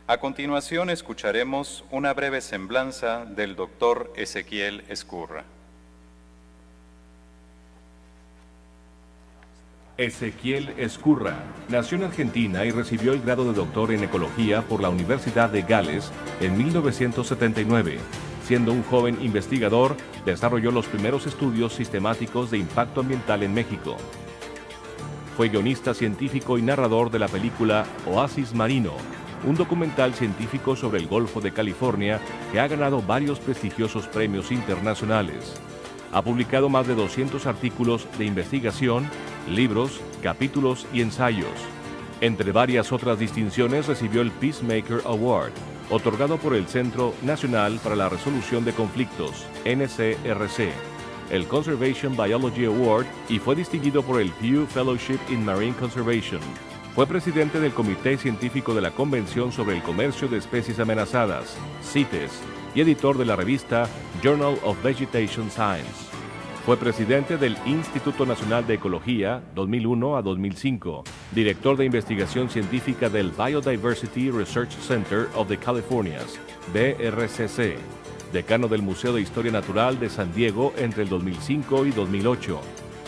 A continuación escucharemos una breve semblanza del doctor Ezequiel Ezcurra. Ezequiel Ezcurra nació en Argentina y recibió el grado de doctor en ecología por la Universidad de Gales en 1979. Siendo un joven investigador, desarrolló los primeros estudios sistemáticos de impacto ambiental en México. Fue guionista científico y narrador de la película Oasis Marino, un documental científico sobre el Golfo de California que ha ganado varios prestigiosos premios internacionales. Ha publicado más de 200 artículos de investigación, libros, capítulos y ensayos. Entre varias otras distinciones recibió el Peacemaker Award, otorgado por el Centro Nacional para la Resolución de Conflictos, NCRC, el Conservation Biology Award y fue distinguido por el Pew Fellowship in Marine Conservation. Fue presidente del Comité Científico de la Convención sobre el Comercio de Especies Amenazadas, CITES, y editor de la revista Journal of Vegetation Science. Fue presidente del Instituto Nacional de Ecología 2001 a 2005, director de investigación científica del Biodiversity Research Center of the Californias, BRCC, decano del Museo de Historia Natural de San Diego entre el 2005 y 2008.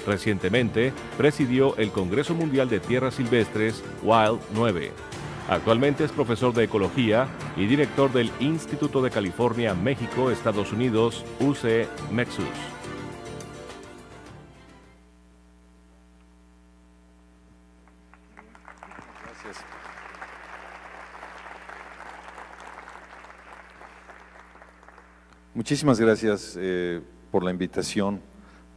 Recientemente presidió el Congreso Mundial de Tierras Silvestres Wild 9. Actualmente es profesor de ecología y director del Instituto de California, México, Estados Unidos, UC Mexus. Gracias. Muchísimas gracias por la invitación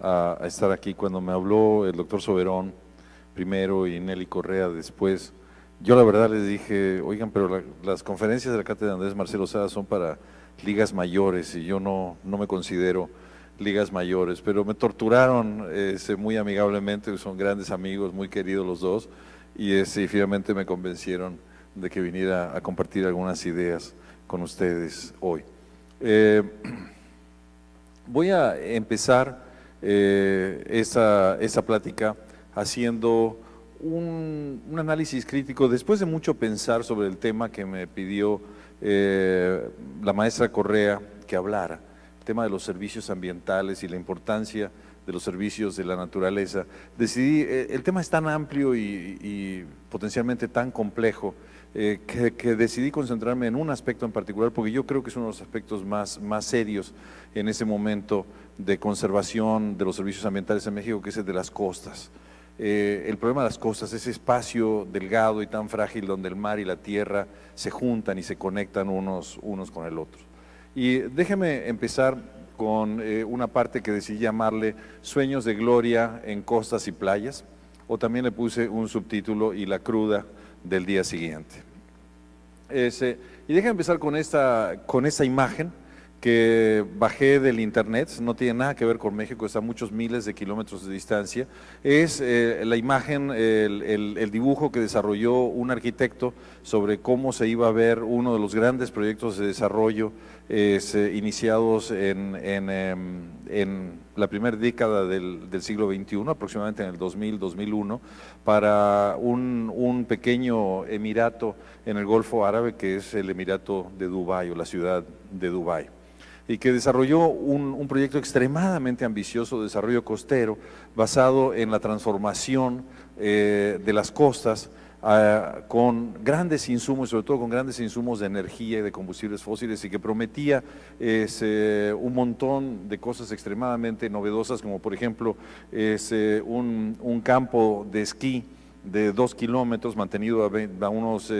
a estar aquí. Cuando me habló el doctor Soberón primero y Nelly Correa después, yo la verdad les dije, oigan, pero las conferencias de la cátedra de Andrés Marcelo Sada son para ligas mayores y yo no me considero ligas mayores, pero me torturaron muy amigablemente, son grandes amigos, muy queridos los dos, y finalmente me convencieron de que viniera a compartir algunas ideas con ustedes hoy. Voy a empezar esta plática haciendo un análisis crítico después de mucho pensar sobre el tema que me pidió la maestra Correa que hablara, el tema de los servicios ambientales y la importancia de los servicios de la naturaleza. Decidí, el tema es tan amplio y potencialmente tan complejo que decidí concentrarme en un aspecto en particular porque yo creo que es uno de los aspectos más serios en ese momento de conservación de los servicios ambientales en México, que es el de las costas. El problema de las costas, ese espacio delgado y tan frágil donde el mar y la tierra se juntan y se conectan unos con el otro. Y déjeme empezar con una parte que decidí llamarle Sueños de Gloria en Costas y Playas, o también le puse un subtítulo, Y la cruda del día siguiente. Y déjeme empezar con esta imagen que bajé del internet, no tiene nada que ver con México, está a muchos miles de kilómetros de distancia. Es la imagen, el dibujo que desarrolló un arquitecto sobre cómo se iba a ver uno de los grandes proyectos de desarrollo iniciados en la primera década del siglo XXI, aproximadamente en el 2000-2001, para un pequeño emirato en el Golfo Árabe que es el Emirato de Dubái o la ciudad de Dubái, y que desarrolló un proyecto extremadamente ambicioso de desarrollo costero basado en la transformación de las costas con grandes insumos, sobre todo con grandes insumos de energía y de combustibles fósiles, y que prometía un montón de cosas extremadamente novedosas, como por ejemplo un campo de esquí de 2 kilómetros mantenido a unos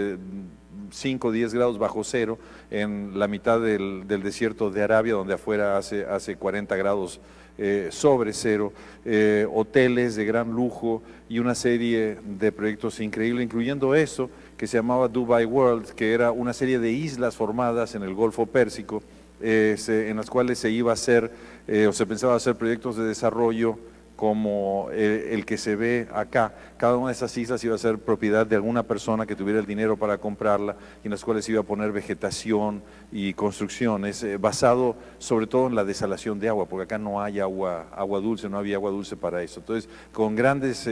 5 o 10 grados bajo cero en la mitad del desierto de Arabia, donde afuera hace 40 grados sobre cero, hoteles de gran lujo y una serie de proyectos increíbles, incluyendo eso que se llamaba Dubai World, que era una serie de islas formadas en el Golfo Pérsico, en las cuales se iba a hacer o se pensaba hacer proyectos de desarrollo como el que se ve acá. Cada una de esas islas iba a ser propiedad de alguna persona que tuviera el dinero para comprarla y en las cuales iba a poner vegetación y construcciones, basado sobre todo en la desalación de agua, porque acá no hay agua dulce, no había agua dulce para eso. Entonces, con grandes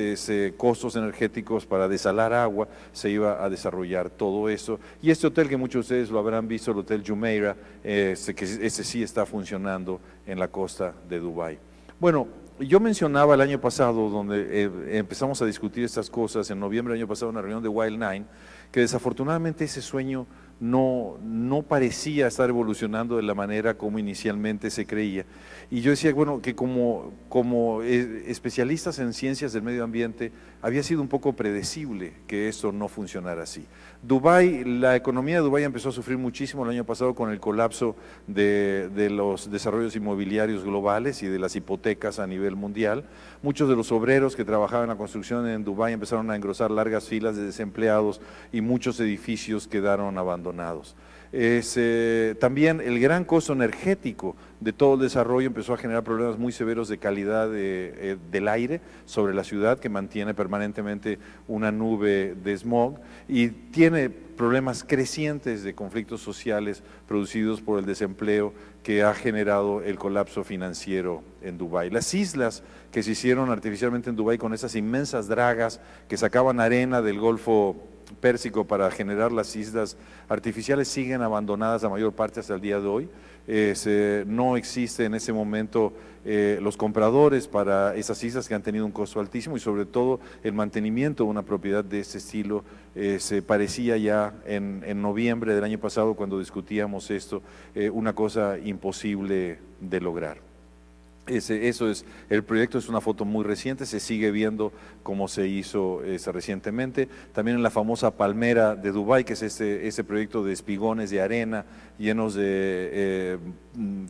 costos energéticos para desalar agua, se iba a desarrollar todo eso. Y este hotel, que muchos de ustedes lo habrán visto, el Hotel Jumeirah, que ese sí está funcionando en la costa de Dubái. Bueno, yo mencionaba el año pasado, donde empezamos a discutir estas cosas, en noviembre del año pasado, en una reunión de Wild Nine, que desafortunadamente ese sueño no parecía estar evolucionando de la manera como inicialmente se creía. Y yo decía, bueno, que como especialistas en ciencias del medio ambiente, había sido un poco predecible que esto no funcionara así. Dubái, la economía de Dubái empezó a sufrir muchísimo el año pasado con el colapso de los desarrollos inmobiliarios globales y de las hipotecas a nivel mundial. Muchos de los obreros que trabajaban en la construcción en Dubái empezaron a engrosar largas filas de desempleados y muchos edificios quedaron abandonados. También el gran costo energético de todo el desarrollo empezó a generar problemas muy severos de calidad del aire sobre la ciudad, que mantiene permanentemente una nube de smog, y tiene problemas crecientes de conflictos sociales producidos por el desempleo que ha generado el colapso financiero en Dubái. Las islas que se hicieron artificialmente en Dubái con esas inmensas dragas que sacaban arena del Golfo Pérsico para generar las islas artificiales siguen abandonadas la mayor parte hasta el día de hoy. No existe en ese momento los compradores para esas islas, que han tenido un costo altísimo, y sobre todo el mantenimiento de una propiedad de este estilo se parecía ya en noviembre del año pasado, cuando discutíamos esto, una cosa imposible de lograr. Eso es, el proyecto es una foto muy reciente, se sigue viendo cómo se hizo recientemente. También en la famosa Palmera de Dubái, que es ese proyecto de espigones de arena llenos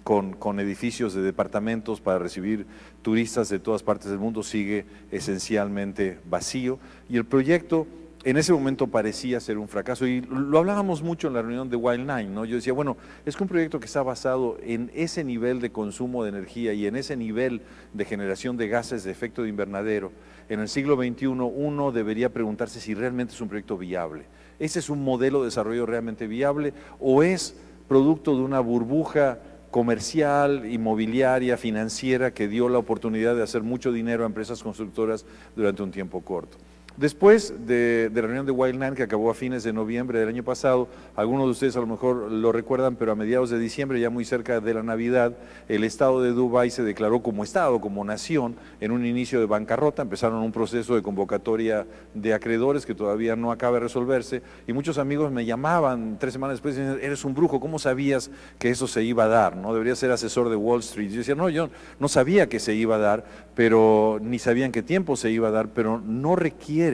con edificios de departamentos para recibir turistas de todas partes del mundo, sigue esencialmente vacío. Y el proyecto en ese momento parecía ser un fracaso, y lo hablábamos mucho en la reunión de Wild Nine, ¿no? Yo decía, bueno, es que un proyecto que está basado en ese nivel de consumo de energía y en ese nivel de generación de gases de efecto de invernadero, en el siglo XXI uno debería preguntarse si realmente es un proyecto viable. ¿Ese es un modelo de desarrollo realmente viable o es producto de una burbuja comercial, inmobiliaria, financiera, que dio la oportunidad de hacer mucho dinero a empresas constructoras durante un tiempo corto? Después de la reunión de Wild Nine, que acabó a fines de noviembre del año pasado, algunos de ustedes a lo mejor lo recuerdan, pero a mediados de diciembre, ya muy cerca de la Navidad, el Estado de Dubái se declaró como Estado, como nación, en un inicio de bancarrota. Empezaron un proceso de convocatoria de acreedores que todavía no acaba de resolverse, y muchos amigos me llamaban 3 semanas después y decían, eres un brujo, ¿cómo sabías que eso se iba a dar? ¿No? Deberías ser asesor de Wall Street. Yo decía, no, yo no sabía que se iba a dar, pero ni sabía en qué tiempo se iba a dar, pero no requiere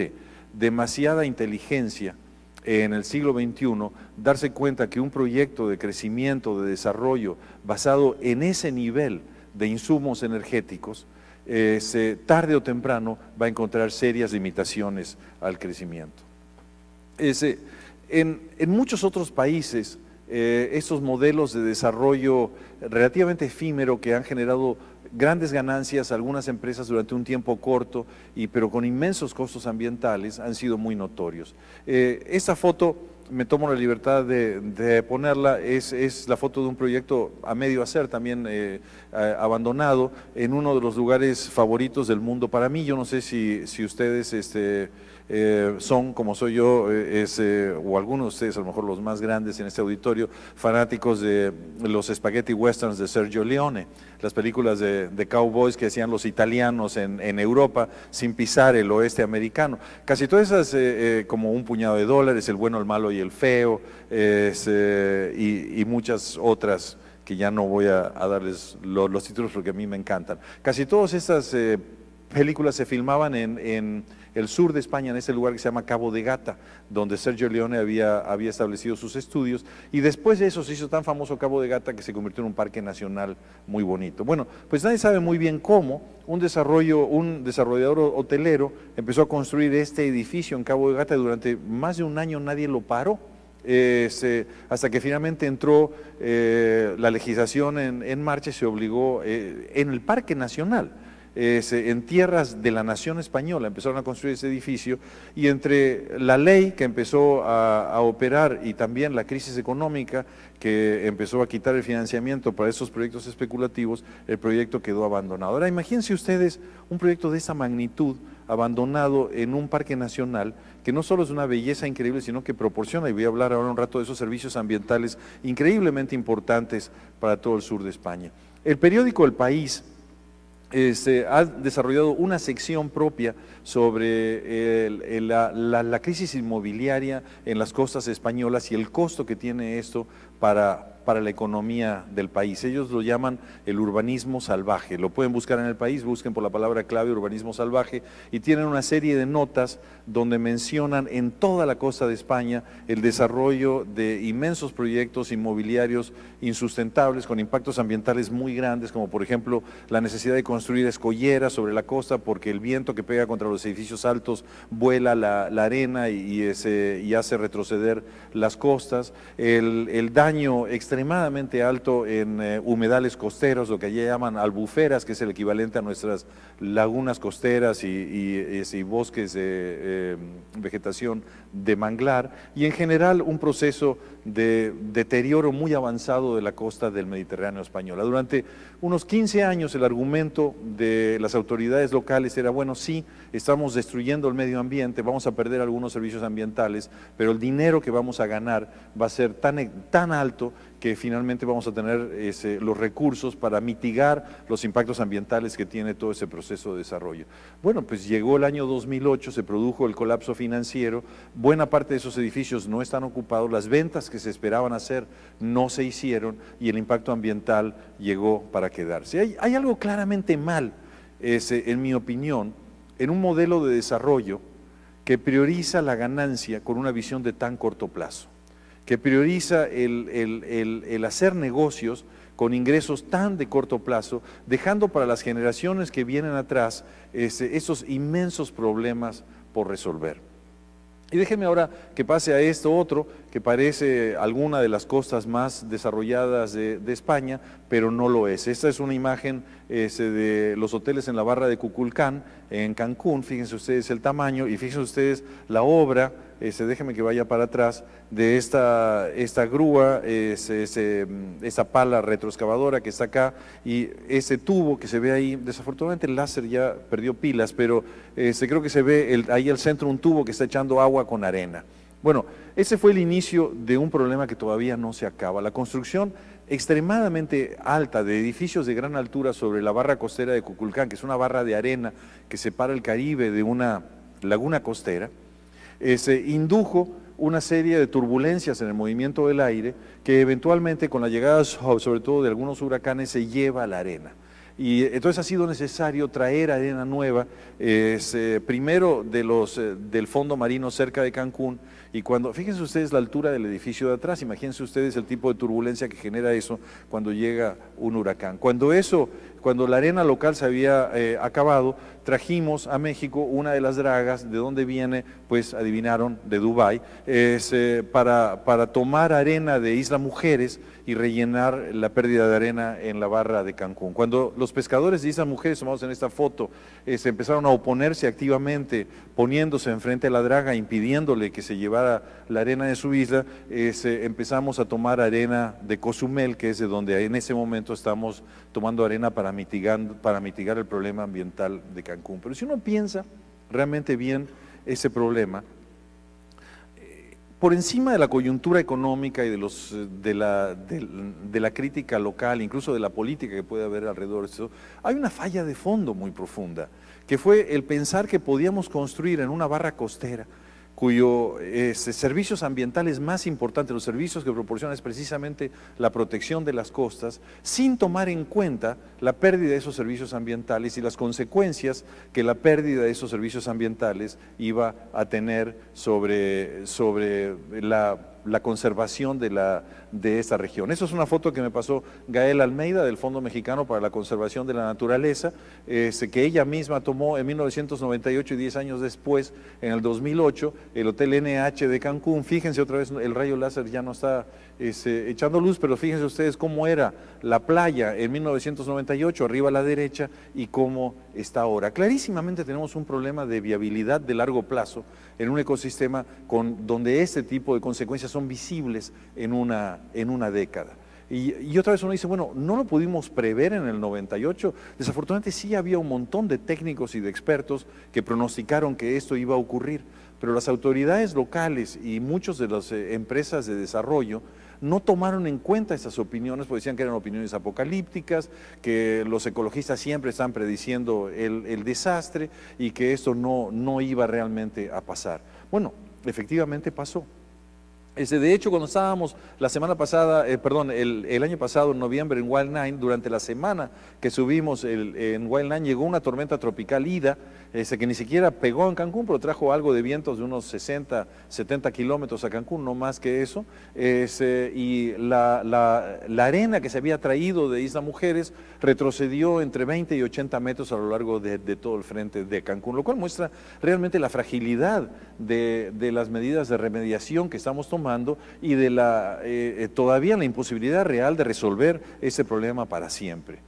demasiada inteligencia en el siglo XXI darse cuenta que un proyecto de crecimiento, de desarrollo, basado en ese nivel de insumos energéticos, tarde o temprano va a encontrar serias limitaciones al crecimiento. En muchos otros países, estos modelos de desarrollo relativamente efímero que han generado grandes ganancias a algunas empresas durante un tiempo corto, pero con inmensos costos ambientales, han sido muy notorios. Esta foto, me tomo la libertad de ponerla, es la foto de un proyecto a medio hacer, también abandonado, en uno de los lugares favoritos del mundo para mí. Yo no sé si ustedes son, como soy yo, o algunos de ustedes, a lo mejor los más grandes en este auditorio, fanáticos de los spaghetti westerns de Sergio Leone, las películas de cowboys que hacían los italianos en Europa sin pisar el oeste americano. Casi todas esas, como Un puñado de dólares, El bueno, el malo y el feo, y muchas otras que ya no voy a darles los títulos porque a mí me encantan. Casi todas estas películas se filmaban en el sur de España, en ese lugar que se llama Cabo de Gata, donde Sergio Leone había establecido sus estudios, y después de eso se hizo tan famoso Cabo de Gata que se convirtió en un parque nacional muy bonito. Bueno, pues nadie sabe muy bien cómo un desarrollador hotelero empezó a construir este edificio en Cabo de Gata, y durante más de un año nadie lo paró. Hasta que finalmente entró la legislación en marcha y se obligó en el Parque Nacional. en tierras de la nación española, empezaron a construir ese edificio, y entre la ley que empezó a operar y también la crisis económica que empezó a quitar el financiamiento para esos proyectos especulativos, el proyecto quedó abandonado. Ahora imagínense ustedes un proyecto de esa magnitud abandonado en un parque nacional, que no solo es una belleza increíble, sino que proporciona, y voy a hablar ahora un rato de esos servicios ambientales increíblemente importantes para todo el sur de España. El periódico El País ha desarrollado una sección propia sobre la crisis inmobiliaria en las costas españolas y el costo que tiene esto para la economía del país. Ellos lo llaman el urbanismo salvaje. Lo pueden buscar en El País, busquen por la palabra clave urbanismo salvaje, y tienen una serie de notas donde mencionan en toda la costa de España el desarrollo de inmensos proyectos inmobiliarios insustentables con impactos ambientales muy grandes, como por ejemplo la necesidad de construir escolleras sobre la costa porque el viento que pega contra los edificios altos vuela la arena y hace retroceder las costas, el daño extremadamente alto en humedales costeros, lo que allí llaman albuferas, que es el equivalente a nuestras lagunas costeras y bosques de vegetación de manglar, y en general un proceso de deterioro muy avanzado de la costa del Mediterráneo española. Durante unos 15 años el argumento de las autoridades locales era, bueno, sí, estamos destruyendo el medio ambiente, vamos a perder algunos servicios ambientales, pero el dinero que vamos a ganar va a ser tan alto que finalmente vamos a tener los recursos para mitigar los impactos ambientales que tiene todo ese proceso de desarrollo. Bueno, pues llegó el año 2008, se produjo el colapso financiero, buena parte de esos edificios no están ocupados, las ventas que se esperaban hacer no se hicieron y el impacto ambiental llegó para quedarse. Hay algo claramente mal, en mi opinión, en un modelo de desarrollo que prioriza la ganancia con una visión de tan corto plazo, que prioriza el hacer negocios con ingresos tan de corto plazo, dejando para las generaciones que vienen atrás esos inmensos problemas por resolver. Y déjenme ahora que pase a esto otro, que parece alguna de las costas más desarrolladas de España, pero no lo es. Esta es una imagen de los hoteles en la Barra de Cuculcán, en Cancún. Fíjense ustedes el tamaño y fíjense ustedes la obra, déjenme que vaya para atrás, de esta grúa, esta pala retroexcavadora que está acá, y ese tubo que se ve ahí. Desafortunadamente el láser ya perdió pilas, pero creo que se ve ahí al centro un tubo que está echando agua con arena. Bueno, ese fue el inicio de un problema que todavía no se acaba. La construcción extremadamente alta de edificios de gran altura sobre la barra costera de Cuculcán, que es una barra de arena que separa el Caribe de una laguna costera, indujo una serie de turbulencias en el movimiento del aire que eventualmente con la llegada sobre todo de algunos huracanes se lleva a la arena. Y entonces ha sido necesario traer arena nueva, primero del fondo marino cerca de Cancún, y fíjense ustedes la altura del edificio de atrás, imagínense ustedes el tipo de turbulencia que genera eso cuando llega un huracán. Cuando la arena local se había acabado, trajimos a México una de las dragas, ¿de dónde viene? Pues adivinaron, de Dubái, para tomar arena de Isla Mujeres y rellenar la pérdida de arena en la barra de Cancún. Cuando los pescadores de Isla Mujeres, tomados en esta foto, se empezaron a oponerse activamente, poniéndose enfrente de la draga, impidiéndole que se llevara la arena de su isla, empezamos a tomar arena de Cozumel, que es de donde en ese momento estamos tomando arena para mitigar el problema ambiental de Cancún. Pero si uno piensa realmente bien ese problema, por encima de la coyuntura económica y de la crítica local, incluso de la política que puede haber alrededor de eso, hay una falla de fondo muy profunda, que fue el pensar que podíamos construir en una barra costera, cuyos servicios ambientales más importantes, los servicios que proporcionan es precisamente la protección de las costas, sin tomar en cuenta la pérdida de esos servicios ambientales y las consecuencias que la pérdida de esos servicios ambientales iba a tener sobre la conservación de esta región. Eso es una foto que me pasó Gael Almeida del Fondo Mexicano para la Conservación de la Naturaleza, que ella misma tomó en 1998 y 10 años después, en el 2008, el Hotel NH de Cancún. Fíjense otra vez, el rayo láser ya no está echando luz, pero fíjense ustedes cómo era la playa en 1998, arriba a la derecha, y cómo está ahora. Clarísimamente tenemos un problema de viabilidad de largo plazo en un ecosistema donde este tipo de consecuencias son visibles en una década. Y otra vez uno dice, bueno, no lo pudimos prever en el 98, desafortunadamente sí había un montón de técnicos y de expertos que pronosticaron que esto iba a ocurrir, pero las autoridades locales y muchas de las empresas de desarrollo no tomaron en cuenta esas opiniones, porque decían que eran opiniones apocalípticas, que los ecologistas siempre están prediciendo el desastre y que esto no iba realmente a pasar. Bueno, efectivamente pasó. De hecho, cuando estábamos la semana pasada, el año pasado, en noviembre, en Wild Nine, durante la semana que subimos en Wild Nine, llegó una tormenta tropical Ida, que ni siquiera pegó en Cancún, pero trajo algo de vientos de unos 60, 70 kilómetros a Cancún, no más que eso, y la arena que se había traído de Isla Mujeres retrocedió entre 20 y 80 metros a lo largo de todo el frente de Cancún, lo cual muestra realmente la fragilidad de las medidas de remediación que estamos tomando y de todavía la imposibilidad real de resolver ese problema para siempre.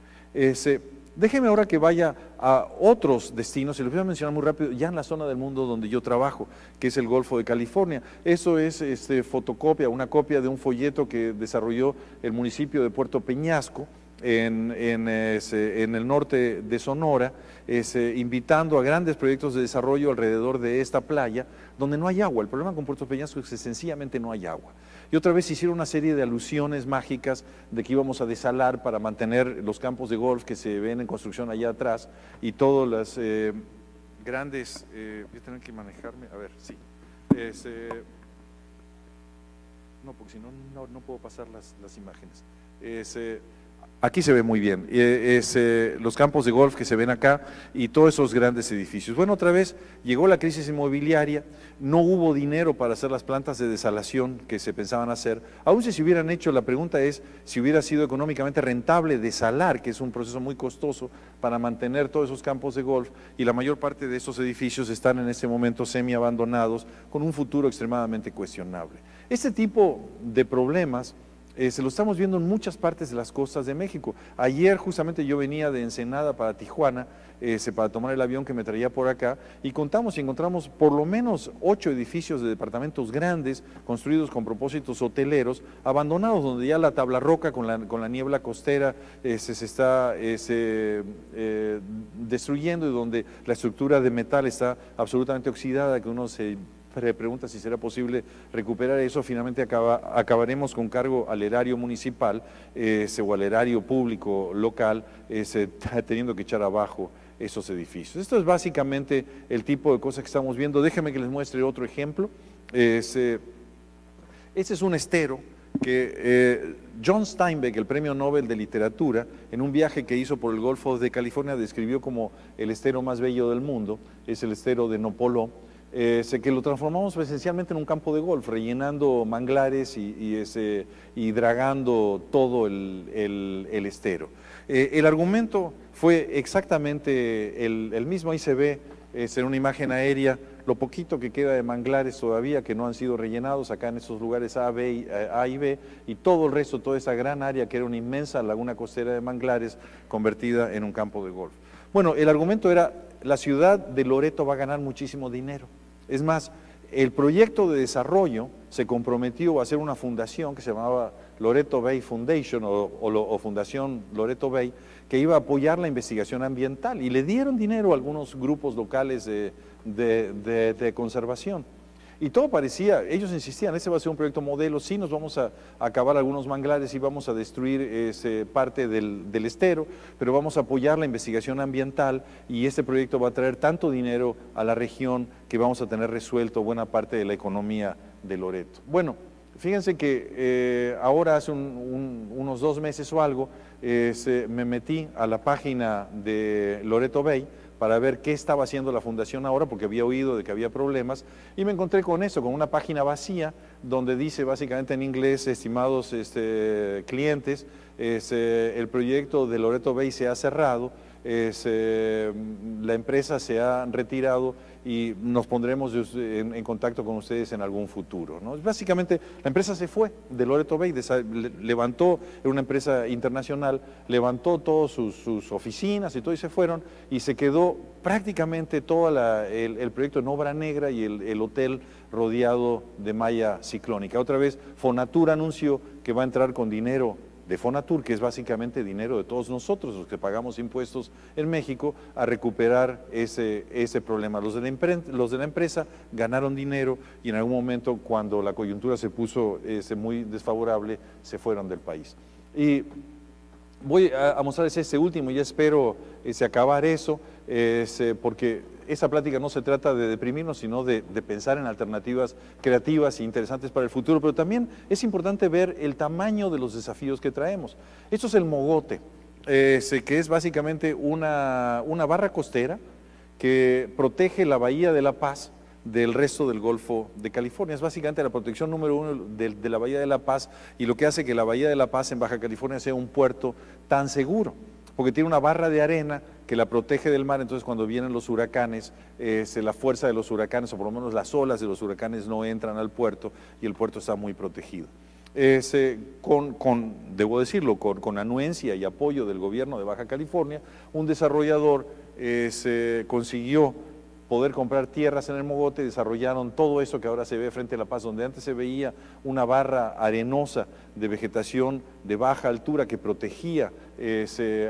Déjeme ahora que vaya a otros destinos, y les voy a mencionar muy rápido, ya en la zona del mundo donde yo trabajo, que es el Golfo de California. Eso es fotocopia, una copia de un folleto que desarrolló el municipio de Puerto Peñasco, en el norte de Sonora, invitando a grandes proyectos de desarrollo alrededor de esta playa, donde no hay agua. El problema con Puerto Peñasco es que sencillamente no hay agua. Y otra vez hicieron una serie de alusiones mágicas de que íbamos a desalar para mantener los campos de golf que se ven en construcción allá atrás y todas las grandes... voy a tener que manejarme, a ver, sí. No, porque si no puedo pasar las imágenes. Aquí se ve muy bien, los campos de golf que se ven acá y todos esos grandes edificios. Bueno, otra vez llegó la crisis inmobiliaria, no hubo dinero para hacer las plantas de desalación que se pensaban hacer. Aún si se hubieran hecho, la pregunta es si hubiera sido económicamente rentable desalar, que es un proceso muy costoso para mantener todos esos campos de golf, y la mayor parte de esos edificios están en este momento semi-abandonados con un futuro extremadamente cuestionable. Este tipo de problemas se lo estamos viendo en muchas partes de las costas de México. Ayer justamente yo venía de Ensenada para Tijuana, para tomar el avión que me traía por acá, y encontramos por lo menos 8 edificios de departamentos grandes, construidos con propósitos hoteleros, abandonados, donde ya la tabla roca con la niebla costera se está destruyendo, y donde la estructura de metal está absolutamente oxidada, que uno se pregunta si será posible recuperar eso. Finalmente acabaremos con cargo al erario municipal o al erario público local, teniendo que echar abajo esos edificios. Esto es básicamente el tipo de cosas que estamos viendo. Déjenme que les muestre otro ejemplo. Este es un estero que John Steinbeck, el premio Nobel de Literatura, en un viaje que hizo por el Golfo de California, describió como el estero más bello del mundo. Es el estero de Nopoló. Que lo transformamos esencialmente en un campo de golf, rellenando manglares y dragando todo el estero. El argumento fue exactamente el mismo. Ahí se ve en una imagen aérea lo poquito que queda de manglares todavía que no han sido rellenados acá en esos lugares A y B, y todo el resto, toda esa gran área que era una inmensa laguna costera de manglares convertida en un campo de golf. Bueno, el argumento era: la ciudad de Loreto va a ganar muchísimo dinero. Es más, el proyecto de desarrollo se comprometió a hacer una fundación que se llamaba Loreto Bay Foundation o Fundación Loreto Bay, que iba a apoyar la investigación ambiental, y le dieron dinero a algunos grupos locales de conservación. Y todo parecía, ellos insistían, ese va a ser un proyecto modelo, sí nos vamos a acabar algunos manglares y vamos a destruir parte del estero, pero vamos a apoyar la investigación ambiental, y este proyecto va a traer tanto dinero a la región que vamos a tener resuelto buena parte de la economía de Loreto. Bueno, fíjense que ahora hace unos 2 meses o algo, me metí a la página de Loreto Bay para ver qué estaba haciendo la fundación ahora, porque había oído de que había problemas, y me encontré con eso, con una página vacía, donde dice básicamente en inglés: estimados clientes, el proyecto de Loreto Bay se ha cerrado, la empresa se ha retirado y nos pondremos en contacto con ustedes en algún futuro, ¿no? Básicamente la empresa se fue de Loreto Bay, levantó, era una empresa internacional, levantó todas sus oficinas y todo, y se fueron, y se quedó prácticamente todo el proyecto en obra negra y el hotel rodeado de malla ciclónica. Otra vez Fonatur anunció que va a entrar con dinero de Fonatur, que es básicamente dinero de todos nosotros, los que pagamos impuestos en México, a recuperar ese problema. Los de la empresa ganaron dinero y en algún momento, cuando la coyuntura se puso muy desfavorable, se fueron del país. Y voy a mostrarles este último, y espero acabar eso, porque esa plática no se trata de deprimirnos, sino de pensar en alternativas creativas e interesantes para el futuro, pero también es importante ver el tamaño de los desafíos que traemos. Esto es el Mogote, que es básicamente una barra costera que protege la Bahía de La Paz del resto del Golfo de California. Es básicamente la protección número uno de la Bahía de La Paz, y lo que hace que la Bahía de La Paz en Baja California sea un puerto tan seguro, porque tiene una barra de arena que la protege del mar. Entonces cuando vienen los huracanes, la fuerza de los huracanes, o por lo menos las olas de los huracanes, no entran al puerto, y el puerto está muy protegido. Debo decirlo, con anuencia y apoyo del gobierno de Baja California, un desarrollador consiguió poder comprar tierras en el Mogote, desarrollaron todo eso que ahora se ve frente a La Paz, donde antes se veía una barra arenosa de vegetación de baja altura que protegía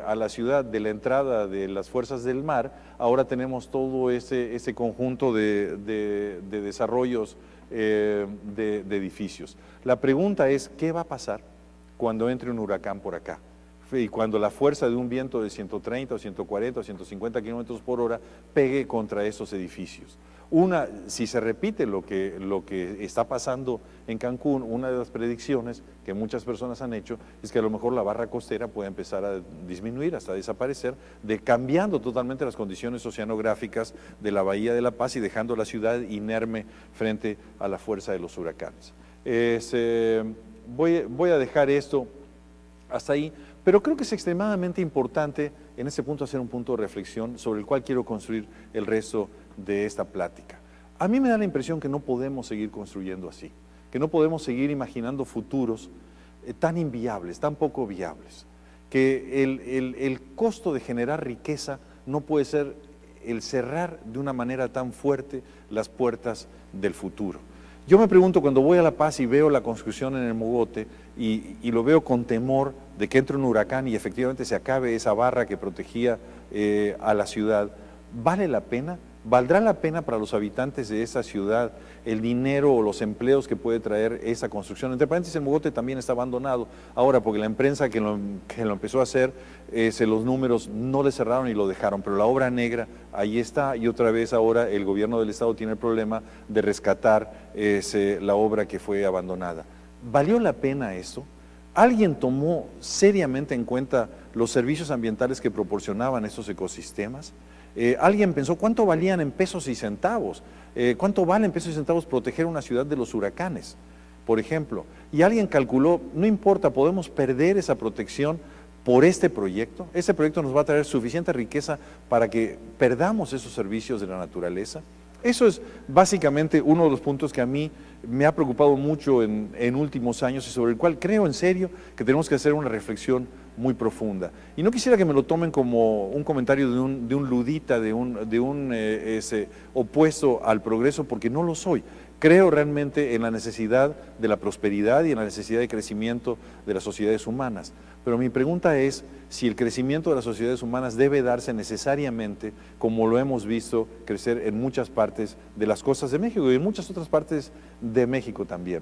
a la ciudad de la entrada de las fuerzas del mar. Ahora tenemos todo ese conjunto de desarrollos de edificios. La pregunta es: ¿qué va a pasar cuando entre un huracán por acá? Y cuando la fuerza de un viento de 130 o 140 o 150 kilómetros por hora pegue contra esos edificios. Si se repite lo que está pasando en Cancún, una de las predicciones que muchas personas han hecho es que a lo mejor la barra costera puede empezar a disminuir, hasta desaparecer, cambiando totalmente las condiciones oceanográficas de la Bahía de La Paz y dejando la ciudad inerme frente a la fuerza de los huracanes. Voy a dejar esto hasta ahí, pero creo que es extremadamente importante en este punto hacer un punto de reflexión sobre el cual quiero construir el resto de esta plática. A mí me da la impresión que no podemos seguir construyendo así, que no podemos seguir imaginando futuros tan inviables, tan poco viables, que el costo de generar riqueza no puede ser el cerrar de una manera tan fuerte las puertas del futuro. Yo me pregunto, cuando voy a La Paz y veo la construcción en el Mogote y lo veo con temor de que entre un huracán y efectivamente se acabe esa barra que protegía a la ciudad, ¿vale la pena? ¿Valdrá la pena para los habitantes de esa ciudad el dinero o los empleos que puede traer esa construcción? Entre paréntesis, el Mogote también está abandonado ahora, porque la empresa que lo empezó a hacer, los números no le cerraron y lo dejaron, pero la obra negra ahí está, y otra vez ahora el gobierno del estado tiene el problema de rescatar la obra que fue abandonada. ¿Valió la pena eso? ¿Alguien tomó seriamente en cuenta los servicios ambientales que proporcionaban esos ecosistemas? ¿Alguien pensó cuánto valían en pesos y centavos? ¿Cuánto vale en pesos y centavos proteger una ciudad de los huracanes, por ejemplo? Y alguien calculó, no importa, podemos perder esa protección por este proyecto. Este proyecto nos va a traer suficiente riqueza para que perdamos esos servicios de la naturaleza. Eso es básicamente uno de los puntos que a mí me ha preocupado mucho en últimos años, y sobre el cual creo en serio que tenemos que hacer una reflexión muy profunda. Y no quisiera que me lo tomen como un comentario de un ludita, de un opuesto al progreso, porque no lo soy. Creo realmente en la necesidad de la prosperidad y en la necesidad de crecimiento de las sociedades humanas. Pero mi pregunta es si el crecimiento de las sociedades humanas debe darse necesariamente como lo hemos visto crecer en muchas partes de las costas de México y en muchas otras partes de México también.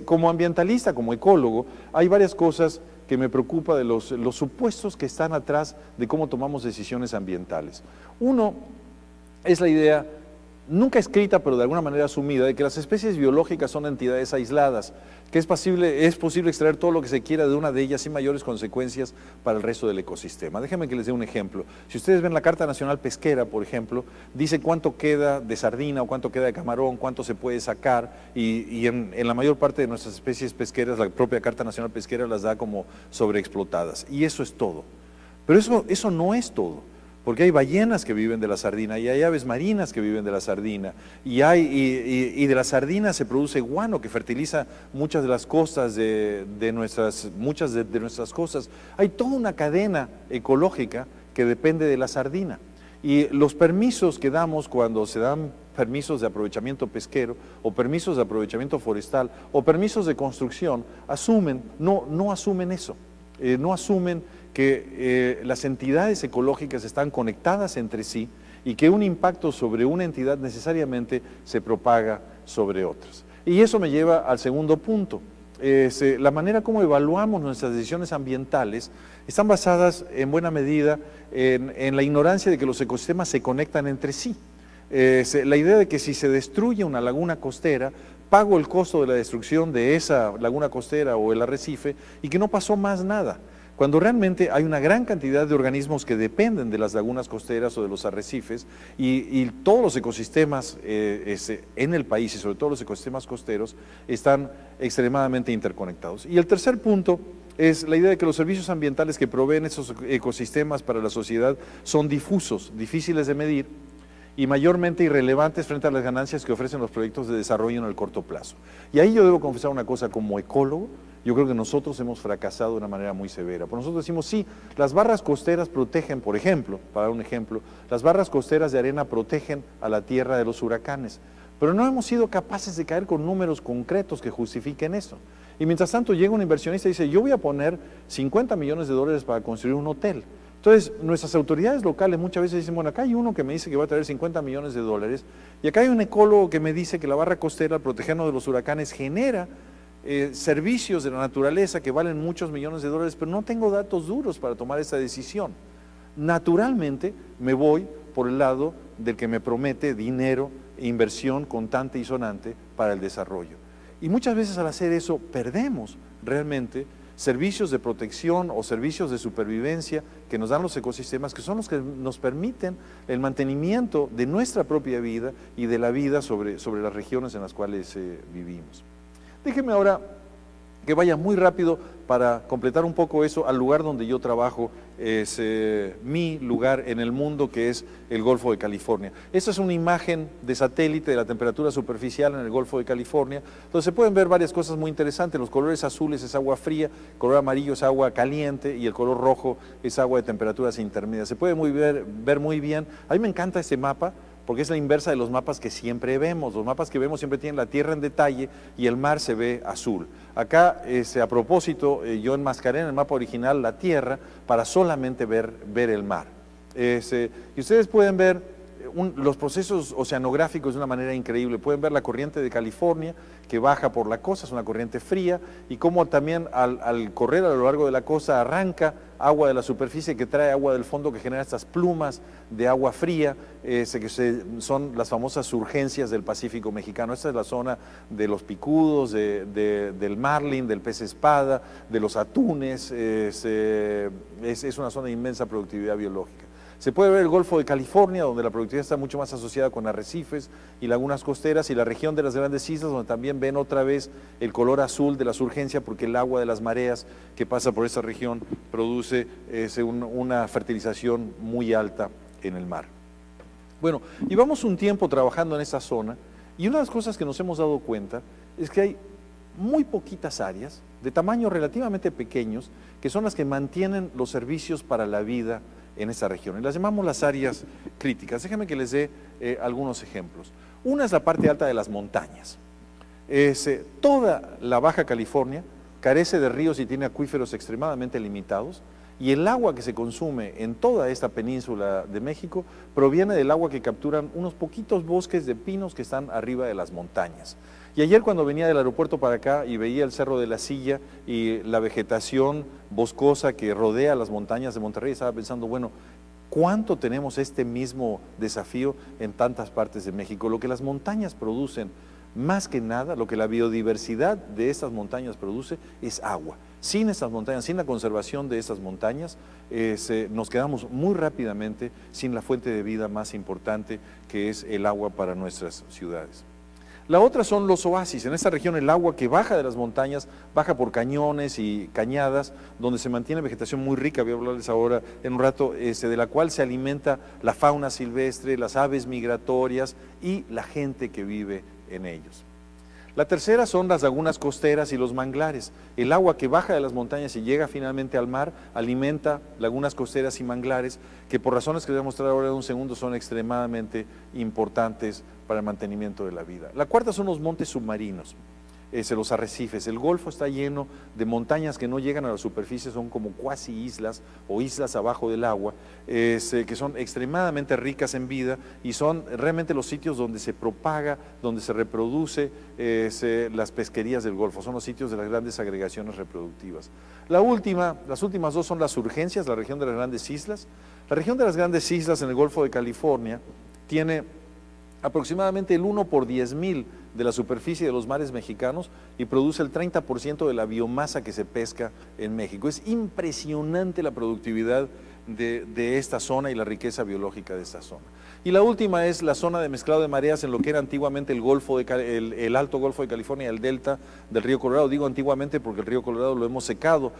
Como ambientalista, como ecólogo, hay varias cosas que me preocupa de los supuestos que están atrás de cómo tomamos decisiones ambientales. Uno es la idea nunca escrita, pero de alguna manera asumida, de que las especies biológicas son entidades aisladas, que es posible extraer todo lo que se quiera de una de ellas sin mayores consecuencias para el resto del ecosistema. Déjenme que les dé un ejemplo. Si ustedes ven la Carta Nacional Pesquera, por ejemplo, dice cuánto queda de sardina o cuánto queda de camarón, cuánto se puede sacar, y en la mayor parte de nuestras especies pesqueras, la propia Carta Nacional Pesquera las da como sobreexplotadas, y eso es todo. Pero eso no es todo. Porque hay ballenas que viven de la sardina, y hay aves marinas que viven de la sardina, y de la sardina se produce guano que fertiliza muchas de las costas muchas de nuestras costas. Hay toda una cadena ecológica que depende de la sardina. Y los permisos que damos cuando se dan permisos de aprovechamiento pesquero, o permisos de aprovechamiento forestal, o permisos de construcción, no asumen eso, no asumen que las entidades ecológicas están conectadas entre sí y que un impacto sobre una entidad necesariamente se propaga sobre otras. Y eso me lleva al segundo punto. La manera como evaluamos nuestras decisiones ambientales están basadas en buena medida en la ignorancia de que los ecosistemas se conectan entre sí. La idea de que si se destruye una laguna costera, pago el costo de la destrucción de esa laguna costera o el arrecife y que no pasó más nada. Cuando realmente hay una gran cantidad de organismos que dependen de las lagunas costeras o de los arrecifes y todos los ecosistemas en el país y sobre todo los ecosistemas costeros están extremadamente interconectados. Y el tercer punto es la idea de que los servicios ambientales que proveen esos ecosistemas para la sociedad son difusos, difíciles de medir y mayormente irrelevantes frente a las ganancias que ofrecen los proyectos de desarrollo en el corto plazo. Y ahí yo debo confesar una cosa como ecólogo. Yo creo que nosotros hemos fracasado de una manera muy severa. Por nosotros decimos, sí, las barras costeras protegen, por ejemplo, para dar un ejemplo, las barras costeras de arena protegen a la tierra de los huracanes, pero no hemos sido capaces de caer con números concretos que justifiquen eso. Y mientras tanto llega un inversionista y dice, yo voy a poner $50 millones para construir un hotel. Entonces, nuestras autoridades locales muchas veces dicen, bueno, acá hay uno que me dice que va a traer $50 millones y acá hay un ecólogo que me dice que la barra costera, al protegernos de los huracanes, genera servicios de la naturaleza que valen muchos millones de dólares, pero no tengo datos duros para tomar esta decisión. Naturalmente me voy por el lado del que me promete dinero e inversión contante y sonante para el desarrollo. Y muchas veces al hacer eso perdemos realmente servicios de protección o servicios de supervivencia que nos dan los ecosistemas, que son los que nos permiten el mantenimiento de nuestra propia vida y de la vida sobre las regiones en las cuales vivimos. Déjenme ahora que vaya muy rápido para completar un poco eso al lugar donde yo trabajo, es mi lugar en el mundo, que es el Golfo de California. Esta es una imagen de satélite de la temperatura superficial en el Golfo de California, donde se pueden ver varias cosas muy interesantes. Los colores azules es agua fría, el color amarillo es agua caliente y el color rojo es agua de temperaturas intermedias. Se puede ver muy bien. A mí me encanta este mapa, porque es la inversa de los mapas que siempre vemos. Los mapas que vemos siempre tienen la tierra en detalle y el mar se ve azul. Acá, a propósito, yo enmascaré en el mapa original la tierra para solamente ver el mar. Y ustedes pueden ver los procesos oceanográficos de una manera increíble. Pueden ver la corriente de California que baja por la costa, es una corriente fría, y cómo también al correr a lo largo de la costa arranca agua de la superficie que trae agua del fondo, que genera estas plumas de agua fría, que son las famosas surgencias del Pacífico mexicano. Esta es la zona de los picudos, del marlin, del pez espada, de los atunes. Es una zona de inmensa productividad biológica. Se puede ver el Golfo de California, donde la productividad está mucho más asociada con arrecifes y lagunas costeras, y la región de las Grandes Islas, donde también ven otra vez el color azul de la surgencia, porque el agua de las mareas que pasa por esa región produce una fertilización muy alta en el mar. Bueno, llevamos un tiempo trabajando en esa zona, y una de las cosas que nos hemos dado cuenta es que hay muy poquitas áreas de tamaño relativamente pequeños que son las que mantienen los servicios para la vida en esta región, y las llamamos las áreas críticas. Déjenme que les dé algunos ejemplos. Una es la parte alta de las montañas. Toda la Baja California carece de ríos y tiene acuíferos extremadamente limitados, y el agua que se consume en toda esta península de México proviene del agua que capturan unos poquitos bosques de pinos que están arriba de las montañas. Y ayer, cuando venía del aeropuerto para acá y veía el Cerro de la Silla y la vegetación boscosa que rodea las montañas de Monterrey, estaba pensando, bueno, ¿Cuánto tenemos este mismo desafío en tantas partes de México? Lo que las montañas producen, más que nada, lo que la biodiversidad de estas montañas produce es agua. Sin estas montañas, sin la conservación de estas montañas, nos quedamos muy rápidamente sin la fuente de vida más importante, que es el agua para nuestras ciudades. La otra son los oasis. En esta región el agua que baja de las montañas, baja por cañones y cañadas, donde se mantiene vegetación muy rica, voy a hablarles ahora en un rato, de la cual se alimenta la fauna silvestre, las aves migratorias y la gente que vive en ellos. La tercera son las lagunas costeras y los manglares. El agua que baja de las montañas y llega finalmente al mar alimenta lagunas costeras y manglares que, por razones que les voy a mostrar ahora en un segundo, son extremadamente importantes para el mantenimiento de la vida. La cuarta son los montes submarinos, los arrecifes. El Golfo está lleno de montañas que no llegan a la superficie, son como cuasi islas o islas abajo del agua, que son extremadamente ricas en vida y son realmente los sitios donde se propaga, donde se reproduce las pesquerías del Golfo, son los sitios de las grandes agregaciones reproductivas. Las últimas dos son las urgencias, la región de las grandes islas. La región de las grandes islas en el Golfo de California tiene aproximadamente el 1 por 10,000 de la superficie de los mares mexicanos y produce el 30% de la biomasa que se pesca en México. Es impresionante la productividad de esta zona y la riqueza biológica de esta zona. Y la última es la zona de mezclado de mareas en lo que era antiguamente el Alto Golfo de California, el delta del río Colorado. Digo antiguamente porque el río Colorado lo hemos secado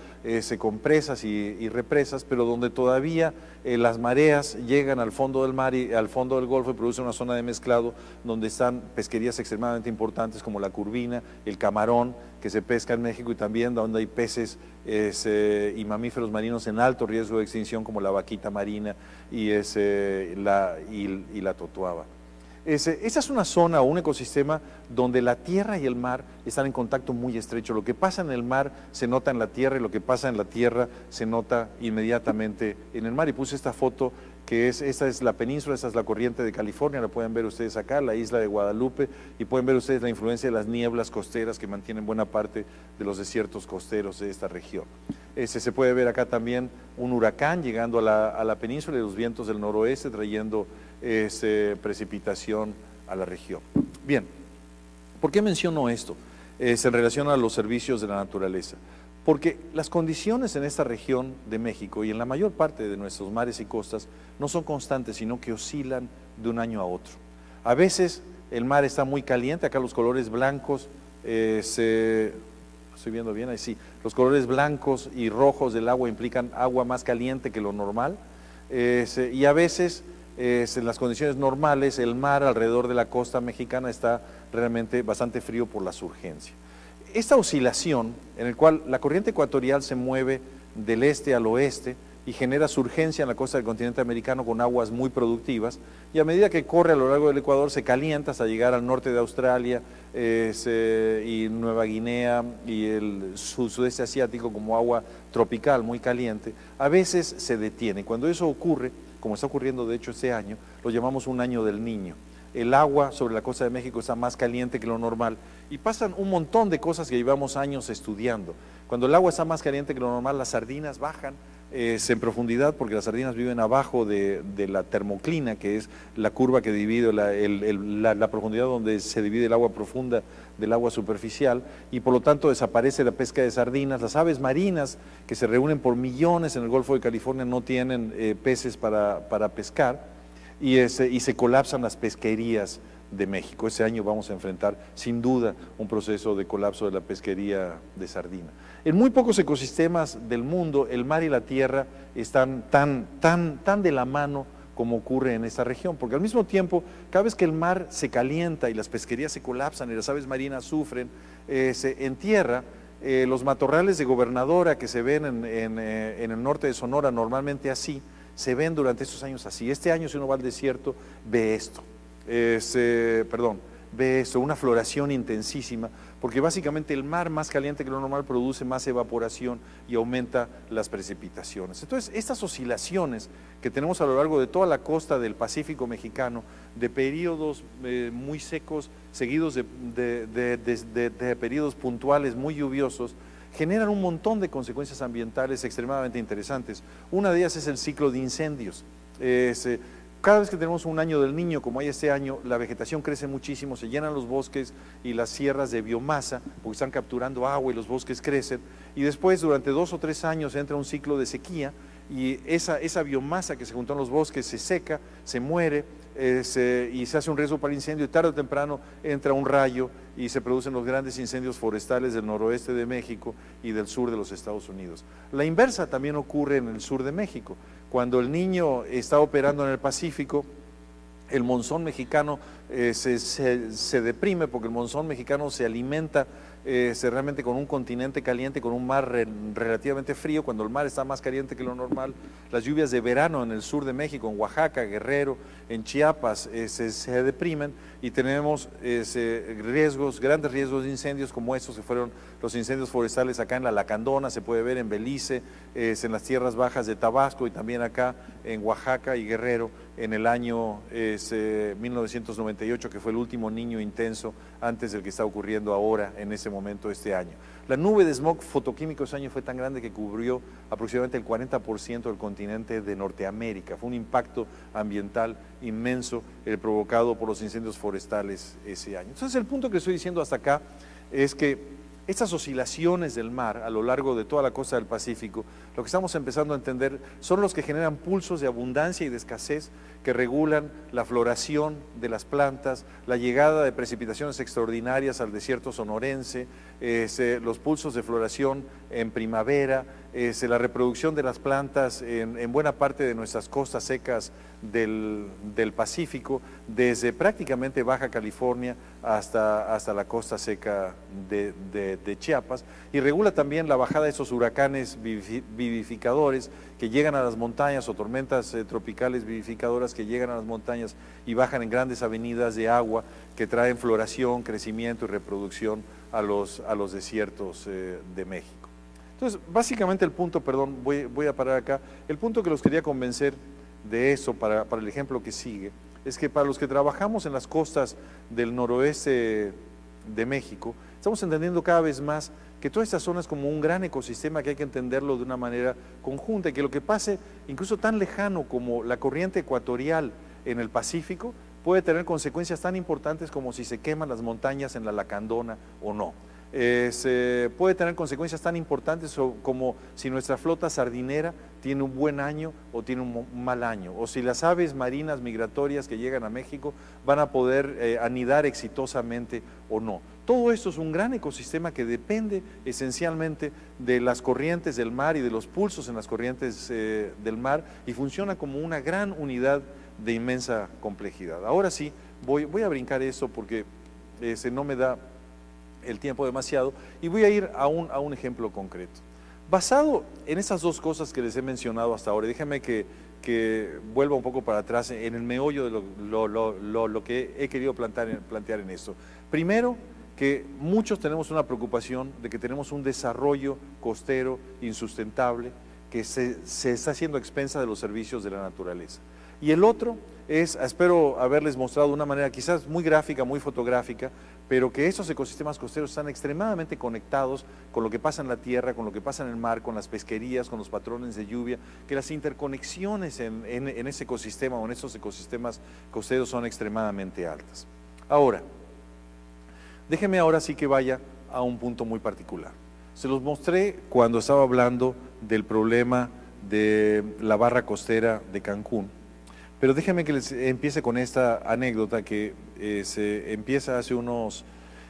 con presas y represas, pero donde todavía las mareas llegan al fondo del mar y al fondo del Golfo y producen una zona de mezclado donde están pesquerías extremadamente importantes como la curvina, el camarón, que se pesca en México, y también donde hay peces y mamíferos marinos en alto riesgo de extinción como la vaquita marina y la totuaba. Esa es una zona o un ecosistema donde la tierra y el mar están en contacto muy estrecho. Lo que pasa en el mar se nota en la tierra y lo que pasa en la tierra se nota inmediatamente en el mar. Y puse esta foto esta es la península, esta es la corriente de California, la pueden ver ustedes acá, la isla de Guadalupe, y pueden ver ustedes la influencia de las nieblas costeras que mantienen buena parte de los desiertos costeros de esta región. Se puede ver acá también un huracán llegando a la península y los vientos del noroeste trayendo precipitación a la región. Bien, ¿por qué menciono esto? En relación a los servicios de la naturaleza. Porque las condiciones en esta región de México y en la mayor parte de nuestros mares y costas no son constantes, sino que oscilan de un año a otro. A veces el mar está muy caliente, acá los colores blancos, estoy viendo bien ahí, sí, los colores blancos y rojos del agua implican agua más caliente que lo normal, y a veces en las condiciones normales el mar alrededor de la costa mexicana está realmente bastante frío por la surgencia. Esta oscilación en la cual la corriente ecuatorial se mueve del este al oeste y genera surgencia en la costa del continente americano con aguas muy productivas, y a medida que corre a lo largo del Ecuador se calienta hasta llegar al norte de Australia y Nueva Guinea y el sudeste asiático como agua tropical muy caliente, a veces se detiene. Cuando eso ocurre, como está ocurriendo de hecho este año, lo llamamos un año del Niño. El agua sobre la costa de México está más caliente que lo normal y pasan un montón de cosas que llevamos años estudiando. Cuando el agua está más caliente que lo normal, las sardinas bajan en profundidad porque las sardinas viven abajo de la termoclina, que es la curva que divide la profundidad donde se divide el agua profunda del agua superficial, y por lo tanto desaparece la pesca de sardinas. Las aves marinas que se reúnen por millones en el Golfo de California no tienen peces para pescar. Y se colapsan las pesquerías de México. Este año vamos a enfrentar sin duda un proceso de colapso de la pesquería de sardina. En muy pocos ecosistemas del mundo el mar y la tierra están tan de la mano como ocurre en esta región, porque al mismo tiempo cada vez que el mar se calienta y las pesquerías se colapsan y las aves marinas sufren, en tierra los matorrales de gobernadora que se ven en el norte de Sonora normalmente así, se ven durante estos años así. Este año si uno va al desierto ve esto, ve esto, una floración intensísima, porque básicamente el mar más caliente que lo normal produce más evaporación y aumenta las precipitaciones. Entonces estas oscilaciones que tenemos a lo largo de toda la costa del Pacífico mexicano, de periodos muy secos seguidos de periodos puntuales muy lluviosos, generan un montón de consecuencias ambientales extremadamente interesantes. Una de ellas es el ciclo de incendios. Cada vez que tenemos un año del niño, como hay este año, la vegetación crece muchísimo, se llenan los bosques y las sierras de biomasa, porque están capturando agua y los bosques crecen, y después durante 2 o 3 años entra un ciclo de sequía, y esa biomasa que se juntó en los bosques se seca, se muere, y se hace un riesgo para el incendio, y tarde o temprano entra un rayo y se producen los grandes incendios forestales del noroeste de México y del sur de los Estados Unidos. La inversa también ocurre en el sur de México. Cuando el niño está operando en el Pacífico, el monzón mexicano se deprime, porque el monzón mexicano se alimenta realmente con un continente caliente, con un mar relativamente frío. Cuando el mar está más caliente que lo normal, las lluvias de verano en el sur de México, en Oaxaca, Guerrero, en Chiapas, se deprimen, y tenemos grandes riesgos de incendios como estos que fueron los incendios forestales acá en la Lacandona, se puede ver en Belice, en las tierras bajas de Tabasco, y también acá en Oaxaca y Guerrero en el año 1998, que fue el último niño intenso antes del que está ocurriendo ahora en ese momento este año. La nube de smog fotoquímico ese año fue tan grande que cubrió aproximadamente el 40% del continente de Norteamérica. Fue un impacto ambiental inmenso provocado por los incendios forestales ese año. Entonces, el punto que estoy diciendo hasta acá es que estas oscilaciones del mar a lo largo de toda la costa del Pacífico, lo que estamos empezando a entender son los que generan pulsos de abundancia y de escasez que regulan la floración de las plantas, la llegada de precipitaciones extraordinarias al desierto sonorense, los pulsos de floración en primavera, la reproducción de las plantas en buena parte de nuestras costas secas del Pacífico, desde prácticamente Baja California hasta la costa seca de Chiapas, y regula también la bajada de esos huracanes vivificadores que llegan a las montañas, o tormentas tropicales vivificadoras que llegan a las montañas y bajan en grandes avenidas de agua que traen floración, crecimiento y reproducción a los desiertos de México. Entonces, básicamente el punto, perdón, voy a parar acá, el punto que los quería convencer de eso para el ejemplo que sigue, es que para los que trabajamos en las costas del noroeste de México, estamos entendiendo cada vez más que toda esta zona es como un gran ecosistema que hay que entenderlo de una manera conjunta, y que lo que pase incluso tan lejano como la corriente ecuatorial en el Pacífico puede tener consecuencias tan importantes como si se queman las montañas en la Lacandona o no. Puede tener consecuencias tan importantes como si nuestra flota sardinera tiene un buen año o tiene un mal año, o si las aves marinas migratorias que llegan a México van a poder anidar exitosamente o no. Todo esto es un gran ecosistema que depende esencialmente de las corrientes del mar y de los pulsos en las corrientes del mar, y funciona como una gran unidad de inmensa complejidad. Ahora sí, voy a brincar eso porque no me da el tiempo demasiado, y voy a ir a un ejemplo concreto. Basado en esas dos cosas que les he mencionado hasta ahora, déjenme que vuelva un poco para atrás en el meollo de lo que he querido plantear en esto. Primero, que muchos tenemos una preocupación de que tenemos un desarrollo costero insustentable que se está haciendo a expensa de los servicios de la naturaleza. Y el otro es, espero haberles mostrado de una manera quizás muy gráfica, muy fotográfica, pero que esos ecosistemas costeros están extremadamente conectados con lo que pasa en la tierra, con lo que pasa en el mar, con las pesquerías, con los patrones de lluvia, que las interconexiones en ese ecosistema o en esos ecosistemas costeros son extremadamente altas. Ahora, déjenme ahora sí que vaya a un punto muy particular. Se los mostré cuando estaba hablando del problema de la barra costera de Cancún, pero déjenme que les empiece con esta anécdota que se empieza hace unos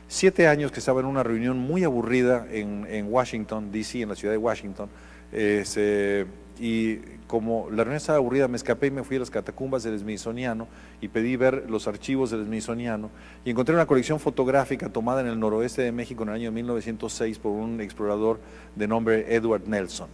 7 años, que estaba en una reunión muy aburrida en Washington, D.C., en la ciudad de Washington, y como la reunión estaba aburrida, me escapé y me fui a las catacumbas del Smithsoniano y pedí ver los archivos del Smithsoniano, y encontré una colección fotográfica tomada en el noroeste de México en el año 1906 por un explorador de nombre Edward Nelson.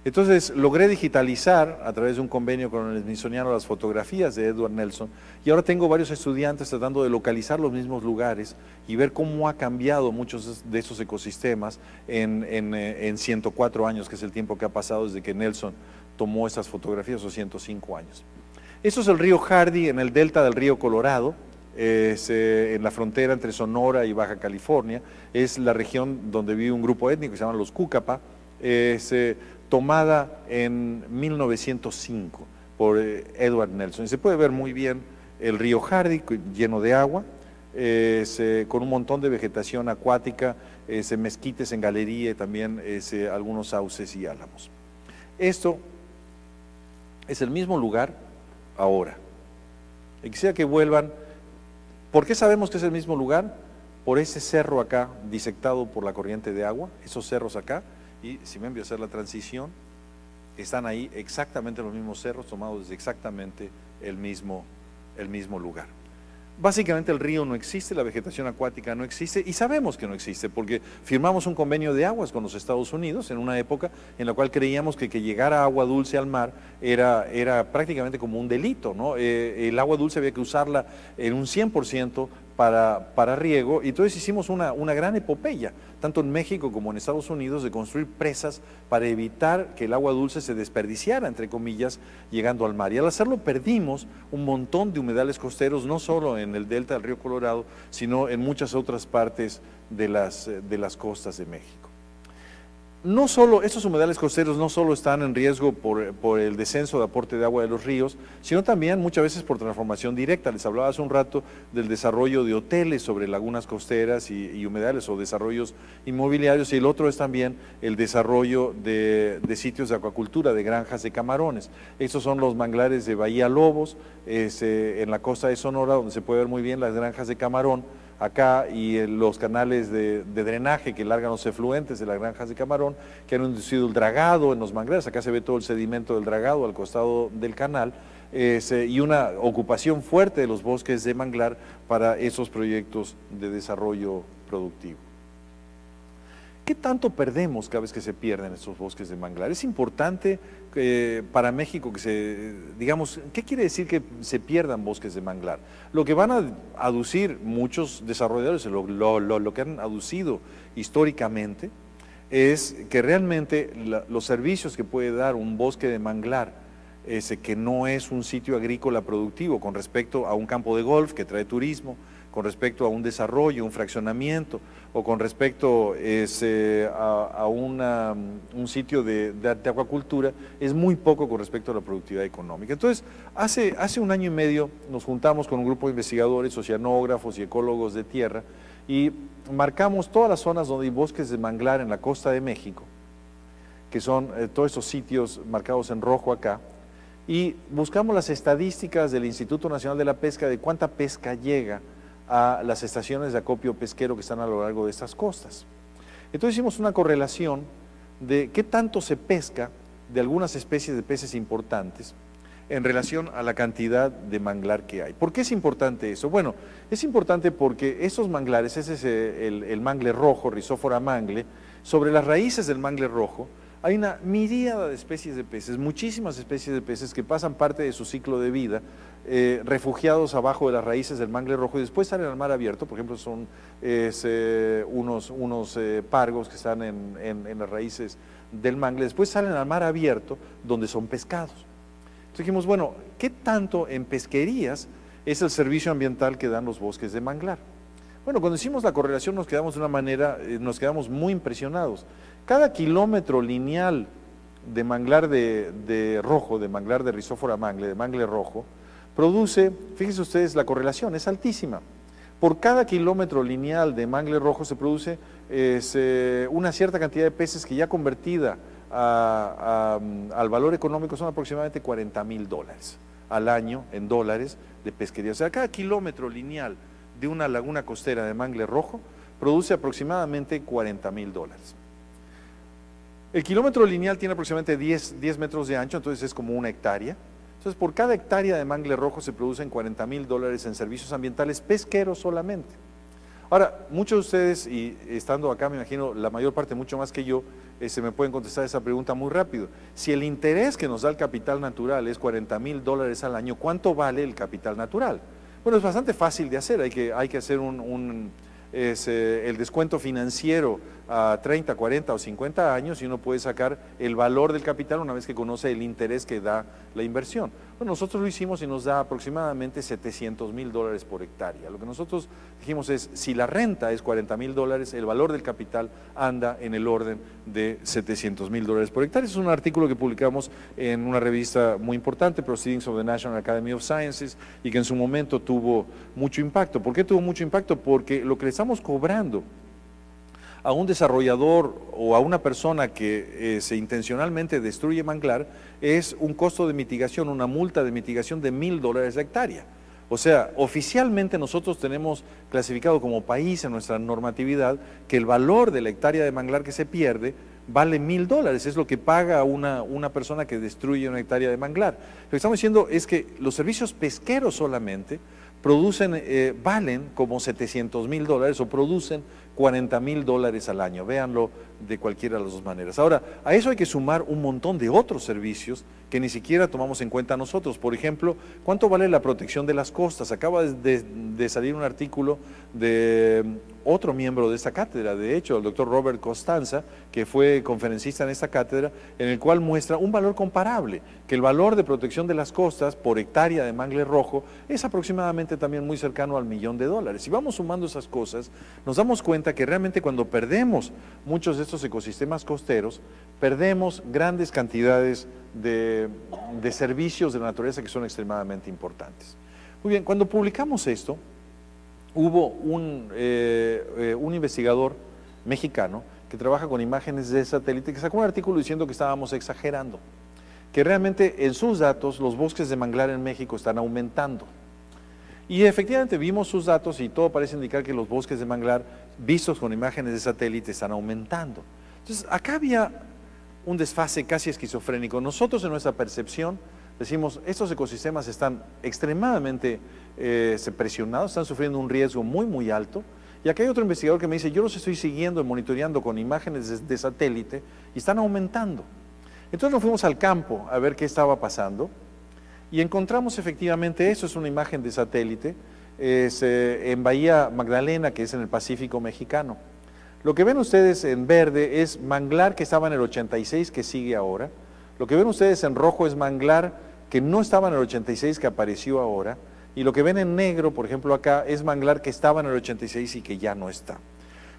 Entonces logré digitalizar a través de un convenio con el Smithsoniano las fotografías de Edward Nelson, y ahora tengo varios estudiantes tratando de localizar los mismos lugares y ver cómo ha cambiado muchos de esos ecosistemas en 104 años, que es el tiempo que ha pasado desde que Nelson tomó esas fotografías, o 105 años. Eso es el río Hardy en el delta del río Colorado, en la frontera entre Sonora y Baja California. Es la región donde vive un grupo étnico que se llama los Cúcapa, tomada en 1905 por Edward Nelson. Y se puede ver muy bien el río Hardy lleno de agua, con un montón de vegetación acuática, mezquites en galería y también algunos sauces y álamos. Esto es el mismo lugar ahora. Y quisiera que vuelvan. ¿Por qué sabemos que es el mismo lugar? Por ese cerro acá, disectado por la corriente de agua, esos cerros acá, y si me envío a hacer la transición, están ahí exactamente los mismos cerros tomados desde exactamente el mismo lugar. Básicamente el río no existe, la vegetación acuática no existe y sabemos que no existe porque firmamos un convenio de aguas con los Estados Unidos en una época en la cual creíamos que llegara agua dulce al mar era prácticamente como un delito, ¿no? El agua dulce había que usarla en un 100% para riego y entonces hicimos una gran epopeya, tanto en México como en Estados Unidos, de construir presas para evitar que el agua dulce se desperdiciara, entre comillas, llegando al mar. Y al hacerlo perdimos un montón de humedales costeros, no solo en el delta del río Colorado, sino en muchas otras partes de las costas de México. No solo, estos humedales costeros no solo están en riesgo por el descenso de aporte de agua de los ríos, sino también muchas veces por transformación directa. Les hablaba hace un rato del desarrollo de hoteles sobre lagunas costeras y humedales o desarrollos inmobiliarios, y el otro es también el desarrollo de sitios de acuacultura, de granjas de camarones. Estos son los manglares de Bahía Lobos, en la costa de Sonora, donde se puede ver muy bien las granjas de camarón, acá, y los canales de drenaje que largan los efluentes de las granjas de camarón, que han inducido el dragado en los manglares. Acá se ve todo el sedimento del dragado al costado del canal, y una ocupación fuerte de los bosques de manglar para esos proyectos de desarrollo productivo. ¿Qué tanto perdemos cada vez que se pierden estos bosques de manglar? Es importante para México digamos, ¿qué quiere decir que se pierdan bosques de manglar? Lo que van a aducir muchos desarrolladores, lo que han aducido históricamente, es que realmente los servicios que puede dar un bosque de manglar, que no es un sitio agrícola productivo con respecto a un campo de golf que trae turismo, con respecto a un desarrollo, un fraccionamiento, o con respecto a un sitio de acuacultura, es muy poco con respecto a la productividad económica. Entonces, hace un año y medio nos juntamos con un grupo de investigadores, oceanógrafos y ecólogos de tierra, y marcamos todas las zonas donde hay bosques de manglar en la costa de México, que son todos estos sitios marcados en rojo acá, y buscamos las estadísticas del Instituto Nacional de la Pesca de cuánta pesca llega a las estaciones de acopio pesquero que están a lo largo de estas costas. Entonces hicimos una correlación de qué tanto se pesca de algunas especies de peces importantes en relación a la cantidad de manglar que hay. ¿Por qué es importante eso? Bueno, es importante porque esos manglares, ese es el mangle rojo, Rhizophora mangle, sobre las raíces del mangle rojo hay una miríada de especies de peces, muchísimas especies de peces que pasan parte de su ciclo de vida refugiados abajo de las raíces del mangle rojo y después salen al mar abierto. Por ejemplo, son unos pargos que están en las raíces del mangle, después salen al mar abierto donde son pescados. Entonces dijimos, bueno, ¿qué tanto en pesquerías es el servicio ambiental que dan los bosques de manglar? Bueno, cuando hicimos la correlación nos quedamos de una manera, nos quedamos muy impresionados. Cada kilómetro lineal de manglar de rojo, de manglar de Rhizophora mangle, de mangle rojo, produce, fíjense ustedes, la correlación es altísima. Por cada kilómetro lineal de mangle rojo se produce una cierta cantidad de peces que ya convertida al valor económico son aproximadamente $40,000 al año en dólares de pesquería. O sea, cada kilómetro lineal de una laguna costera de mangle rojo produce aproximadamente $40,000. El kilómetro lineal tiene aproximadamente 10 metros de ancho, entonces es como una hectárea. Entonces, por cada hectárea de mangle rojo se producen $40,000 en servicios ambientales pesqueros solamente. Ahora, muchos de ustedes, y estando acá, me imagino, la mayor parte mucho más que yo, se me pueden contestar esa pregunta muy rápido. Si el interés que nos da el capital natural es $40,000 al año, ¿cuánto vale el capital natural? Bueno, es bastante fácil de hacer, hay que hacer el descuento financiero a 30, 40 o 50 años y uno puede sacar el valor del capital una vez que conoce el interés que da la inversión. Bueno, nosotros lo hicimos y nos da aproximadamente $700,000 por hectárea. Lo que nosotros dijimos es, si la renta es $40,000, el valor del capital anda en el orden de $700,000 por hectárea. Es un artículo que publicamos en una revista muy importante, Proceedings of the National Academy of Sciences, y que en su momento tuvo mucho impacto. ¿Por qué tuvo mucho impacto? Porque lo que le estamos cobrando a un desarrollador o a una persona que se intencionalmente destruye manglar es un costo de mitigación, una multa de mitigación de $1,000 la hectárea. O sea, oficialmente nosotros tenemos clasificado como país en nuestra normatividad que el valor de la hectárea de manglar que se pierde vale $1,000, es lo que paga una persona que destruye una hectárea de manglar. Lo que estamos diciendo es que los servicios pesqueros solamente valen como $700,000 o producen $40,000 al año, véanlo de cualquiera de las dos maneras. Ahora, a eso hay que sumar un montón de otros servicios que ni siquiera tomamos en cuenta nosotros. Por ejemplo, ¿cuánto vale la protección de las costas? Acaba de salir un artículo de otro miembro de esta cátedra, de hecho, el doctor Robert Costanza, que fue conferencista en esta cátedra, en el cual muestra un valor comparable, que el valor de protección de las costas por hectárea de mangle rojo es aproximadamente también muy cercano al $1,000,000. Si vamos sumando esas cosas, nos damos cuenta que realmente cuando perdemos muchos de estos ecosistemas costeros, perdemos grandes cantidades de servicios de la naturaleza que son extremadamente importantes. Muy bien, cuando publicamos esto, hubo un investigador mexicano que trabaja con imágenes de satélite que sacó un artículo diciendo que estábamos exagerando, que realmente en sus datos los bosques de manglar en México están aumentando. Y efectivamente vimos sus datos y todo parece indicar que los bosques de manglar vistos con imágenes de satélite están aumentando. Entonces, acá había un desfase casi esquizofrénico. Nosotros en nuestra percepción decimos, estos ecosistemas están extremadamente presionados, están sufriendo un riesgo muy, muy alto. Y acá hay otro investigador que me dice, yo los estoy siguiendo y monitoreando con imágenes de satélite y están aumentando. Entonces nos fuimos al campo a ver qué estaba pasando y encontramos efectivamente eso, es una imagen de satélite, en Bahía Magdalena, que es en el Pacífico mexicano. Lo que ven ustedes en verde es manglar que estaba en el 86, que sigue ahora. Lo que ven ustedes en rojo es manglar que no estaba en el 86, que apareció ahora. Y lo que ven en negro, por ejemplo acá, es manglar que estaba en el 86 y que ya no está.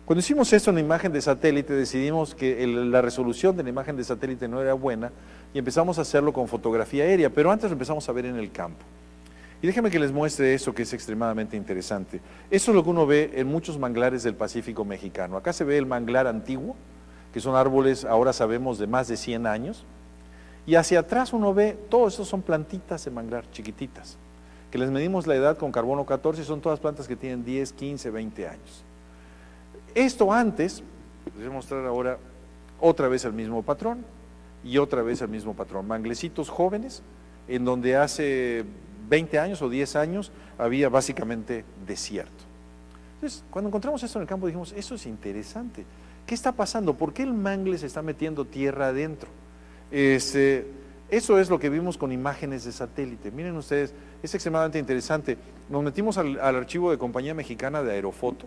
Cuando hicimos esto en la imagen de satélite, decidimos que la resolución de la imagen de satélite no era buena y empezamos a hacerlo con fotografía aérea, pero antes lo empezamos a ver en el campo. Y déjenme que les muestre eso que es extremadamente interesante. Eso es lo que uno ve en muchos manglares del Pacífico mexicano. Acá se ve el manglar antiguo, que son árboles, ahora sabemos, de más de 100 años. Y hacia atrás uno ve, todos esos son plantitas de manglar, chiquititas, que les medimos la edad con carbono 14, son todas plantas que tienen 10, 15, 20 años. Esto antes, les voy a mostrar ahora otra vez el mismo patrón y otra vez el mismo patrón. Manglecitos jóvenes, en donde hace 20 años o 10 años había básicamente desierto. Entonces, cuando encontramos esto en el campo dijimos, eso es interesante. ¿Qué está pasando? ¿Por qué el mangle se está metiendo tierra adentro? Eso es lo que vimos con imágenes de satélite. Miren ustedes, es extremadamente interesante. Nos metimos al archivo de Compañía Mexicana de Aerofoto,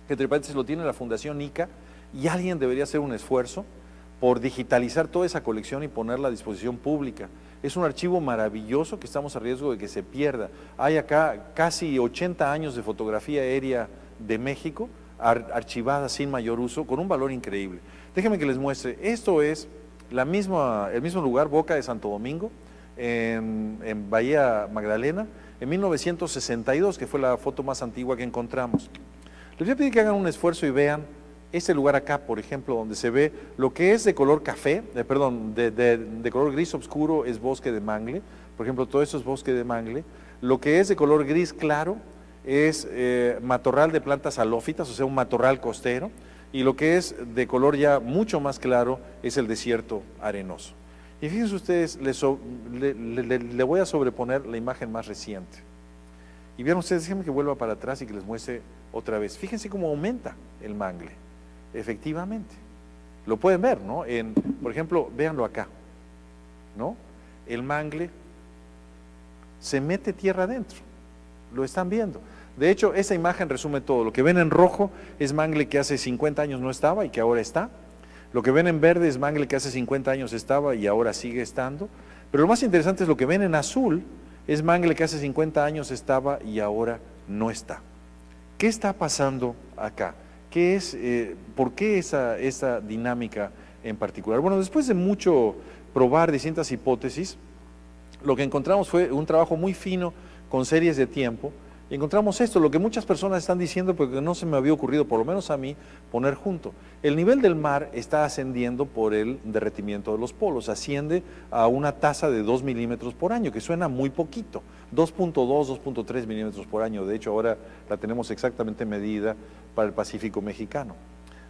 que entre paréntesis lo tiene la Fundación ICA, y alguien debería hacer un esfuerzo por digitalizar toda esa colección y ponerla a disposición pública. Es un archivo maravilloso que estamos a riesgo de que se pierda. Hay acá casi 80 años de fotografía aérea de México, archivada sin mayor uso, con un valor increíble. Déjenme que les muestre. Esto es el mismo lugar, Boca de Santo Domingo, en Bahía Magdalena, en 1962, que fue la foto más antigua que encontramos. Les voy a pedir que hagan un esfuerzo y vean este lugar acá, por ejemplo, donde se ve lo que es de color café, de color gris oscuro es bosque de mangle, por ejemplo, todo esto es bosque de mangle. Lo que es de color gris claro es matorral de plantas halófitas, o sea, un matorral costero, y lo que es de color ya mucho más claro es el desierto arenoso. Y fíjense ustedes, le voy a sobreponer la imagen más reciente. Y vean ustedes, déjenme que vuelva para atrás y que les muestre otra vez. Fíjense cómo aumenta el mangle, efectivamente. Lo pueden ver, ¿no? Por ejemplo, véanlo acá, ¿no? El mangle se mete tierra adentro, lo están viendo. De hecho, esa imagen resume todo. Lo que ven en rojo es mangle que hace 50 años no estaba y que ahora está. Lo que ven en verde es mangle que hace 50 años estaba y ahora sigue estando. Pero lo más interesante es lo que ven en azul, es mangle que hace 50 años estaba y ahora no está. ¿Qué está pasando acá? ¿Por qué esa dinámica en particular? Bueno, después de mucho probar distintas hipótesis, lo que encontramos fue un trabajo muy fino con series de tiempo, y encontramos esto, lo que muchas personas están diciendo, porque no se me había ocurrido, por lo menos a mí, poner junto. El nivel del mar está ascendiendo por el derretimiento de los polos, asciende a una tasa de 2 milímetros por año, que suena muy poquito, 2.2, 2.3 milímetros por año, de hecho ahora la tenemos exactamente medida para el Pacífico mexicano.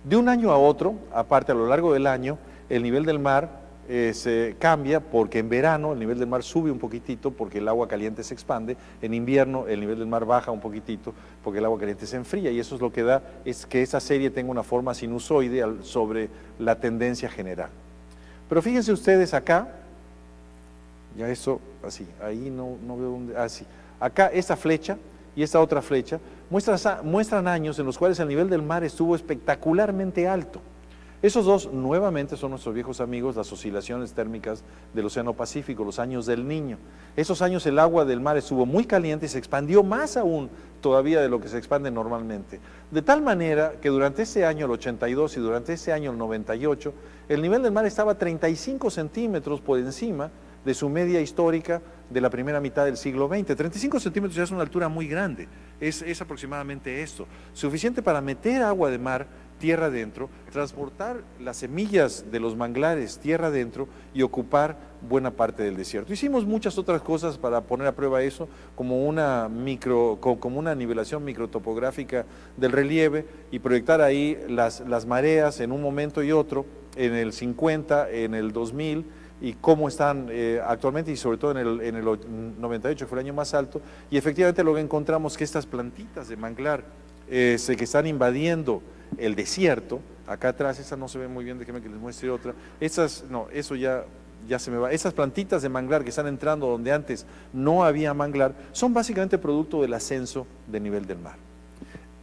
De un año a otro, aparte a lo largo del año, el nivel del mar se cambia porque en verano el nivel del mar sube un poquitito porque el agua caliente se expande, en invierno el nivel del mar baja un poquitito porque el agua caliente se enfría, y eso es lo que da es que esa serie tenga una forma sinusoide sobre la tendencia general. Pero fíjense ustedes acá, ya eso así, ahí no veo dónde, así, acá esta flecha y esta otra flecha muestran años en los cuales el nivel del mar estuvo espectacularmente alto. Esos dos nuevamente son nuestros viejos amigos, las oscilaciones térmicas del Océano Pacífico, los años del Niño. Esos años el agua del mar estuvo muy caliente y se expandió más aún todavía de lo que se expande normalmente. De tal manera que durante ese año, el 82, y durante ese año, el 98, el nivel del mar estaba 35 centímetros por encima de su media histórica de la primera mitad del siglo XX. 35 centímetros ya es una altura muy grande, es aproximadamente esto, suficiente para meter agua de mar tierra adentro, transportar las semillas de los manglares tierra adentro y ocupar buena parte del desierto. Hicimos muchas otras cosas para poner a prueba eso, como una nivelación microtopográfica del relieve y proyectar ahí las mareas en un momento y otro, en el 50, en el 2000, y cómo están actualmente, y sobre todo en el 98, que fue el año más alto, y efectivamente lo que encontramos que estas plantitas de manglar que están invadiendo el desierto, acá atrás, esa no se ve muy bien, déjenme que les muestre otra, eso ya se me va, esas plantitas de manglar que están entrando donde antes no había manglar, son básicamente producto del ascenso del nivel del mar.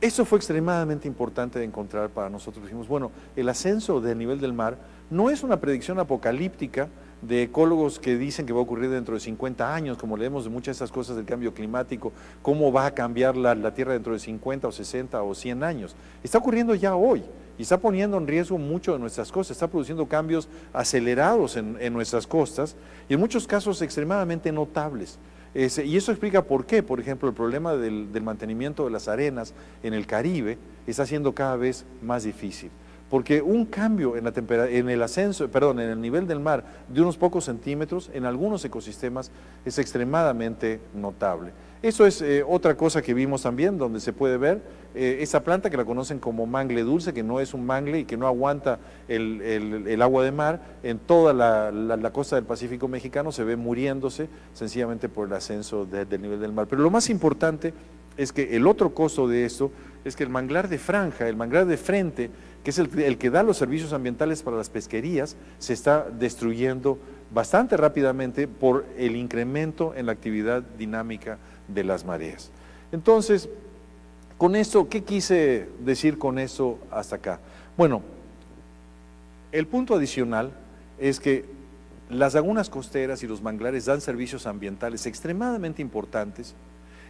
Eso fue extremadamente importante de encontrar para nosotros. Dijimos, bueno, el ascenso del nivel del mar no es una predicción apocalíptica de ecólogos que dicen que va a ocurrir dentro de 50 años, como leemos de muchas de esas cosas del cambio climático, cómo va a cambiar la Tierra dentro de 50 o 60 o 100 años. Está ocurriendo ya hoy y está poniendo en riesgo mucho de nuestras costas, está produciendo cambios acelerados en nuestras costas y en muchos casos extremadamente notables. Y eso explica por qué, por ejemplo, el problema del mantenimiento de las arenas en el Caribe está siendo cada vez más difícil. Porque un cambio en el nivel del mar de unos pocos centímetros en algunos ecosistemas es extremadamente notable. Eso es otra cosa que vimos también, donde se puede ver esa planta que la conocen como mangle dulce, que no es un mangle y que no aguanta el agua de mar, en toda la costa del Pacífico mexicano se ve muriéndose sencillamente por el ascenso del nivel del mar. Pero lo más importante es que el otro costo de esto es que el manglar de franja, el manglar de frente, que es el que da los servicios ambientales para las pesquerías, se está destruyendo bastante rápidamente por el incremento en la actividad dinámica de las mareas. Entonces, con esto, ¿qué quise decir con eso hasta acá? Bueno, el punto adicional es que las lagunas costeras y los manglares dan servicios ambientales extremadamente importantes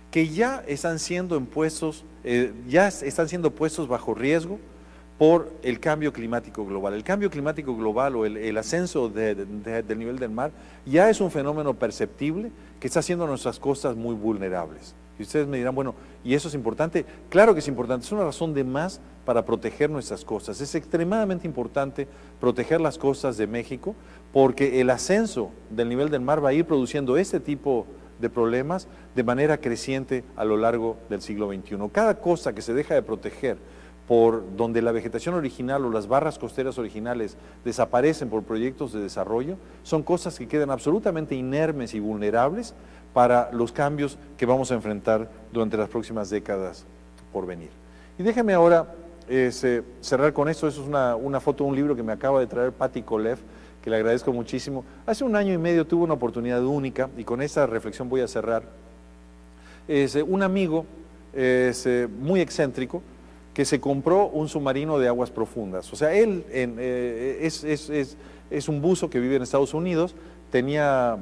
que ya están siendo puestos bajo riesgo por el cambio climático global. El cambio climático global o el ascenso del nivel del mar ya es un fenómeno perceptible que está haciendo nuestras costas muy vulnerables. Y ustedes me dirán, bueno, ¿y eso es importante? Claro que es importante, es una razón de más para proteger nuestras costas. Es extremadamente importante proteger las costas de México porque el ascenso del nivel del mar va a ir produciendo este tipo de problemas de manera creciente a lo largo del siglo XXI. Cada costa que se deja de proteger por donde la vegetación original o las barras costeras originales desaparecen por proyectos de desarrollo, son cosas que quedan absolutamente inermes y vulnerables para los cambios que vamos a enfrentar durante las próximas décadas por venir. Y déjenme ahora cerrar con esto. Eso es una foto de un libro que me acaba de traer Patty Kolev, que le agradezco muchísimo. Hace 1 año y medio tuve una oportunidad única, y con esta reflexión voy a cerrar. Un amigo muy excéntrico, que se compró un submarino de aguas profundas. O sea, él es un buzo que vive en Estados Unidos, tenía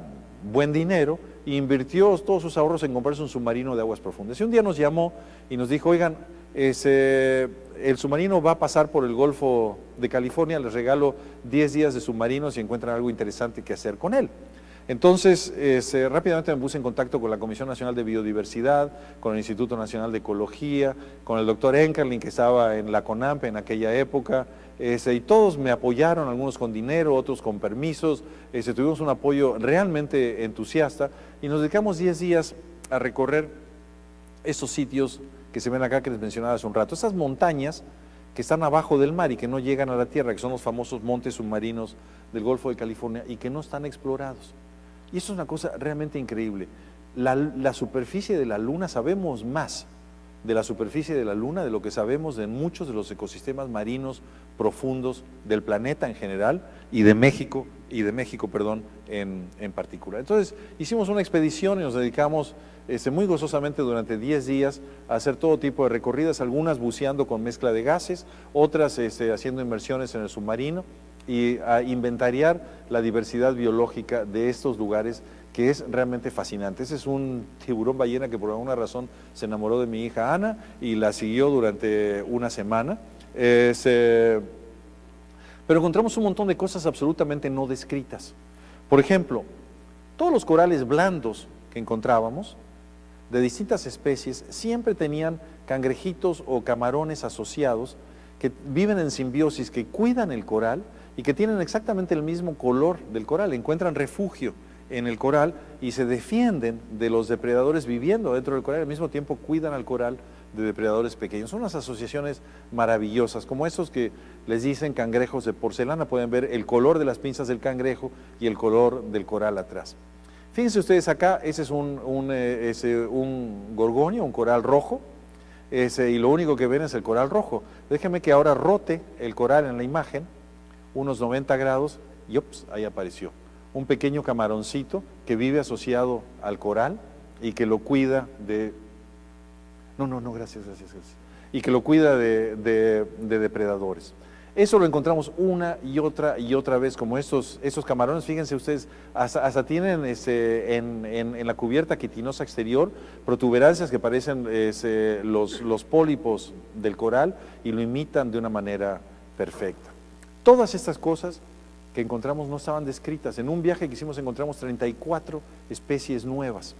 buen dinero e invirtió todos sus ahorros en comprarse un submarino de aguas profundas. Y un día nos llamó y nos dijo, oigan, el submarino va a pasar por el Golfo de California, les regalo 10 días de submarino si encuentran algo interesante que hacer con él. Entonces, rápidamente me puse en contacto con la Comisión Nacional de Biodiversidad, con el Instituto Nacional de Ecología, con el doctor Enkerlin, que estaba en la CONAMP en aquella época, y todos me apoyaron, algunos con dinero, otros con permisos, tuvimos un apoyo realmente entusiasta y nos dedicamos 10 días a recorrer esos sitios que se ven acá que les mencionaba hace un rato, esas montañas que están abajo del mar y que no llegan a la tierra, que son los famosos montes submarinos del Golfo de California y que no están explorados. Y eso es una cosa realmente increíble. La superficie de la Luna, sabemos más de la superficie de la Luna de lo que sabemos de muchos de los ecosistemas marinos profundos del planeta en general y de México, en particular. Entonces, hicimos una expedición y nos dedicamos muy gozosamente durante 10 días a hacer todo tipo de recorridas, algunas buceando con mezcla de gases, otras haciendo inmersiones en el submarino y a inventariar la diversidad biológica de estos lugares que es realmente fascinante. Ese es un tiburón ballena que por alguna razón se enamoró de mi hija Ana y la siguió durante una semana. Pero encontramos un montón de cosas absolutamente no descritas. Por ejemplo, todos los corales blandos que encontrábamos, de distintas especies, siempre tenían cangrejitos o camarones asociados que viven en simbiosis, que cuidan el coral y que tienen exactamente el mismo color del coral, encuentran refugio en el coral y se defienden de los depredadores viviendo dentro del coral, al mismo tiempo cuidan al coral de depredadores pequeños. Son unas asociaciones maravillosas, como esos que les dicen cangrejos de porcelana, pueden ver el color de las pinzas del cangrejo y el color del coral atrás. Fíjense ustedes acá, ese es un gorgonio, un coral rojo, y lo único que ven es el coral rojo. Déjenme que ahora rote el coral en la imagen, unos 90 grados, y ups, ahí apareció. Un pequeño camaroncito que vive asociado al coral y que lo cuida de... No, gracias. Y que lo cuida de depredadores. Eso lo encontramos una y otra vez, como esos camarones. Fíjense ustedes, hasta tienen en la cubierta quitinosa exterior protuberancias que parecen los pólipos del coral y lo imitan de una manera perfecta. Todas estas cosas que encontramos no estaban descritas. En un viaje que hicimos encontramos 34 especies nuevas.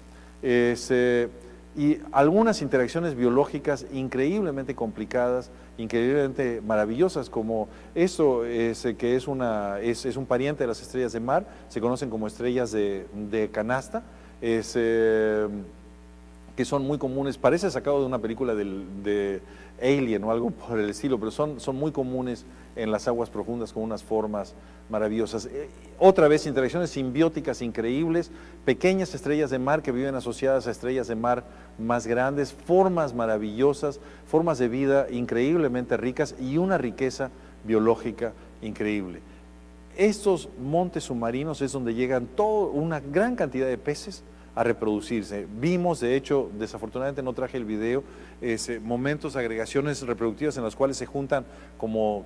Y algunas interacciones biológicas increíblemente complicadas, increíblemente maravillosas, como eso que es un pariente de las estrellas de mar, se conocen como estrellas de canasta, que son muy comunes, parece sacado de una película de Alien o algo por el estilo, pero son muy comunes en las aguas profundas con unas formas maravillosas. Otra vez, interacciones simbióticas increíbles, pequeñas estrellas de mar que viven asociadas a estrellas de mar más grandes, formas maravillosas, formas de vida increíblemente ricas y una riqueza biológica increíble. Estos montes submarinos es donde llegan una gran cantidad de peces a reproducirse. Vimos, de hecho, desafortunadamente no traje el video, momentos, agregaciones reproductivas en las cuales se juntan como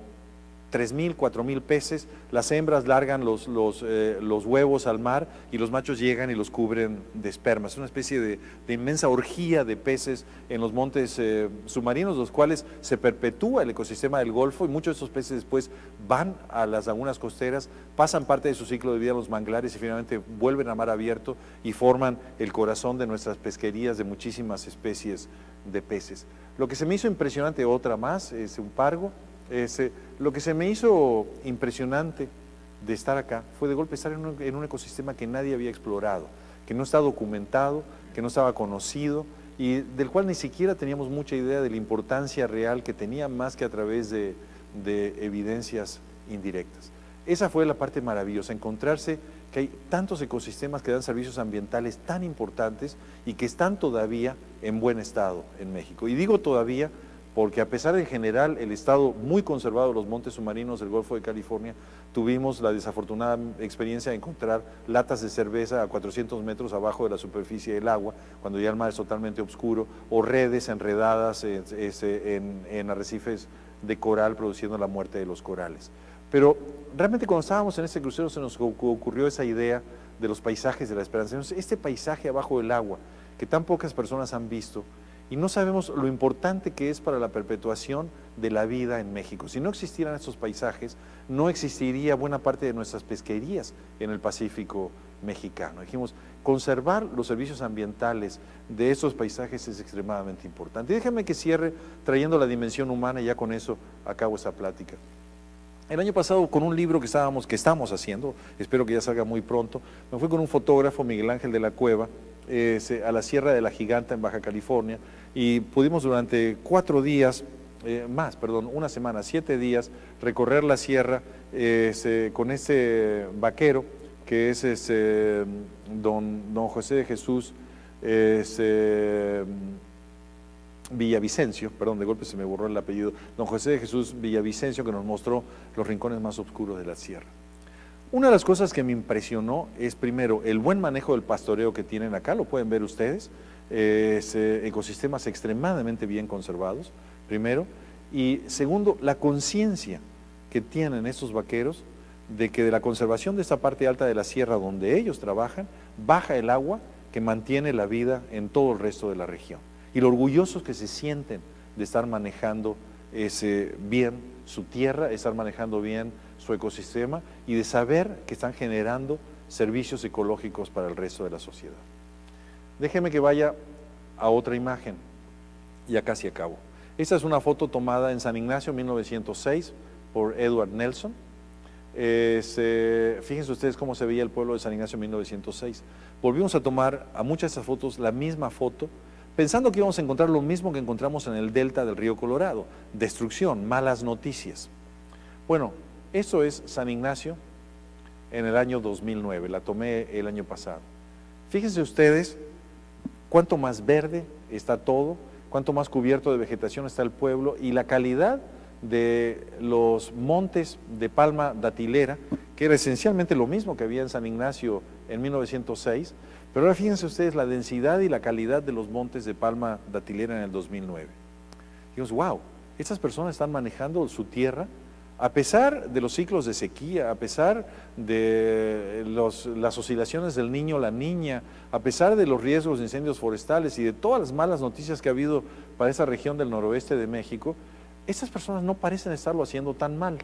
3,000, 4,000 peces, las hembras largan los huevos al mar y los machos llegan y los cubren de esperma. Es una especie de inmensa orgía de peces en los montes submarinos, los cuales se perpetúa el ecosistema del Golfo y muchos de esos peces después van a las lagunas costeras, pasan parte de su ciclo de vida en los manglares y finalmente vuelven a mar abierto y forman el corazón de nuestras pesquerías de muchísimas especies de peces. Lo que se me hizo impresionante, otra más, es un pargo. Lo que se me hizo impresionante de estar acá fue de golpe estar en un ecosistema que nadie había explorado, que no está documentado, que no estaba conocido y del cual ni siquiera teníamos mucha idea de la importancia real que tenía más que a través de evidencias indirectas. Esa fue la parte maravillosa, encontrarse que hay tantos ecosistemas que dan servicios ambientales tan importantes y que están todavía en buen estado en México. Y digo todavía porque a pesar de en general el estado muy conservado de los montes submarinos del Golfo de California, tuvimos la desafortunada experiencia de encontrar latas de cerveza a 400 metros abajo de la superficie del agua, cuando ya el mar es totalmente oscuro, o redes enredadas en arrecifes de coral produciendo la muerte de los corales. Pero realmente cuando estábamos en este crucero se nos ocurrió esa idea de los paisajes de la esperanza. Entonces, este paisaje abajo del agua, que tan pocas personas han visto, y no sabemos lo importante que es para la perpetuación de la vida en México. Si no existieran estos paisajes, no existiría buena parte de nuestras pesquerías en el Pacífico mexicano. Dijimos, conservar los servicios ambientales de estos paisajes es extremadamente importante. Déjenme que cierre trayendo la dimensión humana y ya con eso acabo esta plática. El año pasado, con un libro que estamos haciendo, espero que ya salga muy pronto, me fui con un fotógrafo, Miguel Ángel de la Cueva, a la Sierra de la Giganta en Baja California, y pudimos durante 4 días, una semana, 7 días, recorrer la sierra con ese vaquero que es don José de Jesús Villavicencio, perdón, de golpe se me borró el apellido, don José de Jesús Villavicencio, que nos mostró los rincones más oscuros de la sierra. Una de las cosas que me impresionó es, primero, el buen manejo del pastoreo que tienen acá, lo pueden ver ustedes, ecosistemas extremadamente bien conservados, primero, y segundo, la conciencia que tienen estos vaqueros de que de la conservación de esta parte alta de la sierra donde ellos trabajan, baja el agua que mantiene la vida en todo el resto de la región. Y lo orgullosos que se sienten de estar manejando bien su tierra, estar manejando bien su ecosistema y de saber que están generando servicios ecológicos para el resto de la sociedad. Déjeme que vaya a otra imagen, ya casi acabo. Esta es una foto tomada en San Ignacio, 1906, por Edward Nelson. Fíjense ustedes cómo se veía el pueblo de San Ignacio en 1906. Volvimos a tomar a muchas de estas fotos la misma foto, pensando que íbamos a encontrar lo mismo que encontramos en el delta del río Colorado: destrucción, malas noticias. Bueno, eso es San Ignacio en el año 2009, la tomé el año pasado. Fíjense ustedes cuánto más verde está todo, cuánto más cubierto de vegetación está el pueblo, y la calidad de los montes de palma datilera, que era esencialmente lo mismo que había en San Ignacio en 1906, pero ahora fíjense ustedes la densidad y la calidad de los montes de palma datilera en el 2009. Dijimos, wow, estas personas están manejando su tierra a pesar de los ciclos de sequía, a pesar de las oscilaciones del niño, la niña, a pesar de los riesgos de incendios forestales y de todas las malas noticias que ha habido para esa región del noroeste de México. Estas personas no parecen estarlo haciendo tan mal.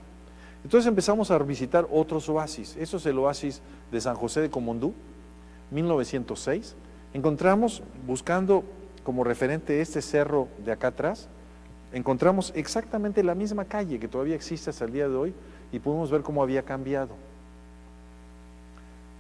Entonces empezamos a visitar otros oasis. Eso es el oasis de San José de Comondú, 1906. Encontramos, buscando como referente este cerro de acá atrás, encontramos exactamente la misma calle que todavía existe hasta el día de hoy, y pudimos ver cómo había cambiado.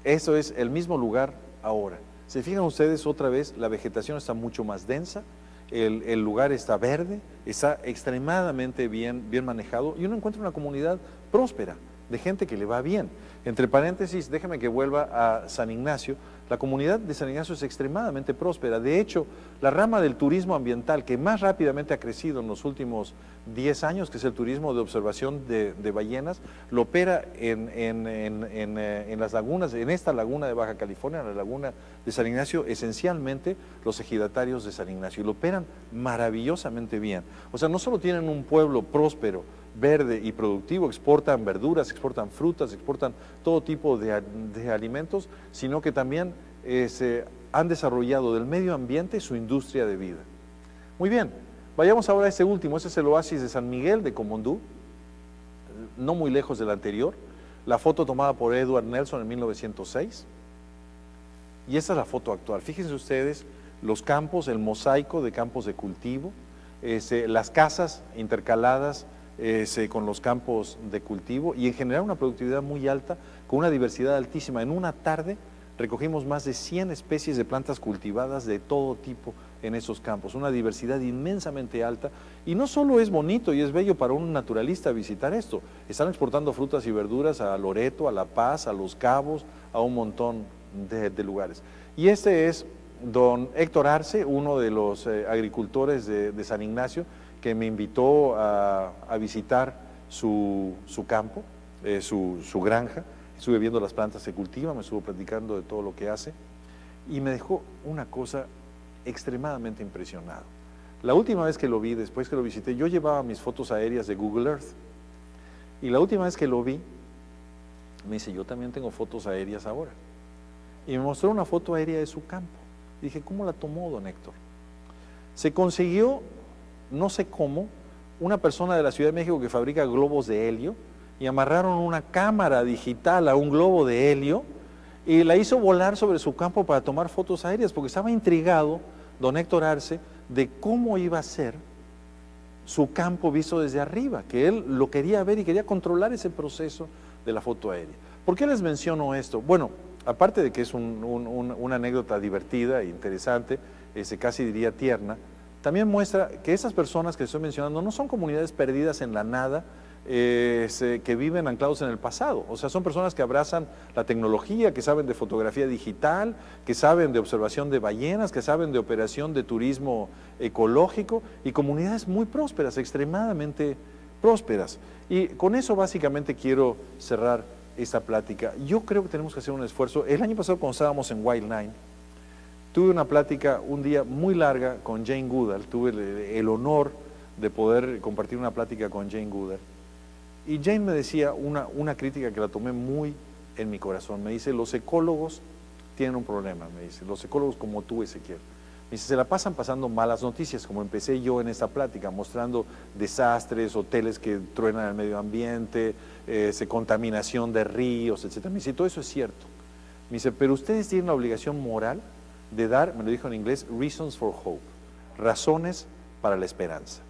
Eso es el mismo lugar ahora. Se fijan ustedes otra vez, la vegetación está mucho más densa, el lugar está verde, está extremadamente bien manejado, y uno encuentra una comunidad próspera, de gente que le va bien. Entre paréntesis, déjame que vuelva a San Ignacio. La comunidad de San Ignacio es extremadamente próspera. De hecho, la rama del turismo ambiental que más rápidamente ha crecido en los últimos 10 años, que es el turismo de observación de ballenas, lo opera en las lagunas, en esta laguna de Baja California, en la laguna de San Ignacio, esencialmente los ejidatarios de San Ignacio, y lo operan maravillosamente bien. O sea, no solo tienen un pueblo próspero, verde y productivo, exportan verduras, exportan frutas, exportan todo tipo de alimentos, sino que también se han desarrollado del medio ambiente su industria de vida. Muy bien, vayamos ahora a este último. Este es el oasis de San Miguel de Comondú, no muy lejos del anterior. La foto tomada por Edward Nelson en 1906, y esta es la foto actual. Fíjense ustedes los campos, el mosaico de campos de cultivo, las casas intercaladas con los campos de cultivo, y en general una productividad muy alta, con una diversidad altísima. En una tarde recogimos más de 100 especies de plantas cultivadas de todo tipo en esos campos, una diversidad inmensamente alta, y no solo es bonito y es bello para un naturalista visitar esto, están exportando frutas y verduras a Loreto, a La Paz, a Los Cabos, a un montón de lugares. Y este es don Héctor Arce, uno de los agricultores de San Ignacio, que me invitó a visitar su campo, su granja. Estuve viendo las plantas que cultiva, me estuvo platicando de todo lo que hace, y me dejó una cosa extremadamente impresionado. La última vez que lo vi, después que lo visité, yo llevaba mis fotos aéreas de Google Earth, y la última vez que lo vi, me dice, yo también tengo fotos aéreas ahora. y me mostró una foto aérea de su campo. Dije, ¿cómo la tomó, don Héctor? Se consiguió, no sé cómo, una persona de la Ciudad de México que fabrica globos de helio y amarraron una cámara digital a un globo de helio y la hizo volar sobre su campo para tomar fotos aéreas, porque estaba intrigado don Héctor Arce de cómo iba a ser su campo visto desde arriba, que él lo quería ver y quería controlar ese proceso de la foto aérea. ¿Por qué les menciono esto? Bueno, aparte de que es una anécdota divertida e interesante, casi diría tierna, también muestra que esas personas que estoy mencionando no son comunidades perdidas en la nada, que viven anclados en el pasado. O sea, son personas que abrazan la tecnología, que saben de fotografía digital, que saben de observación de ballenas, que saben de operación de turismo ecológico, y comunidades muy prósperas, extremadamente prósperas. Y con eso básicamente quiero cerrar esta plática. Yo creo que tenemos que hacer un esfuerzo. El año pasado, cuando estábamos en Wild Nine, tuve una plática un día muy larga con Jane Goodall. Tuve el honor de poder compartir una plática con Jane Goodall. Y Jane me decía una crítica que la tomé muy en mi corazón. Me dice, los ecólogos tienen un problema, me dice, los ecólogos como tú, Ezequiel. Me dice, se la pasan pasando malas noticias, como empecé yo en esta plática, mostrando desastres, hoteles que truenan el medio ambiente, contaminación de ríos, etc. Me dice, todo eso es cierto. Me dice, pero ustedes tienen la obligación moral de dar, me lo dijo en inglés, reasons for hope, razones para la esperanza.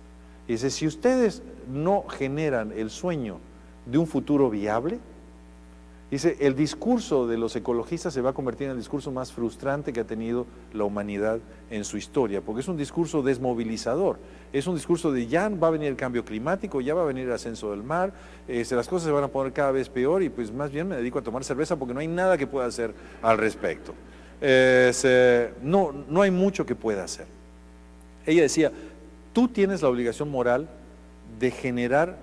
Y dice, si ustedes no generan el sueño de un futuro viable, dice, el discurso de los ecologistas se va a convertir en el discurso más frustrante que ha tenido la humanidad en su historia, porque es un discurso desmovilizador, es un discurso de ya va a venir el cambio climático, ya va a venir el ascenso del mar, las cosas se van a poner cada vez peor y pues más bien me dedico a tomar cerveza porque no hay nada que pueda hacer al respecto. No hay mucho que pueda hacer. Ella decía, tú tienes la obligación moral de generar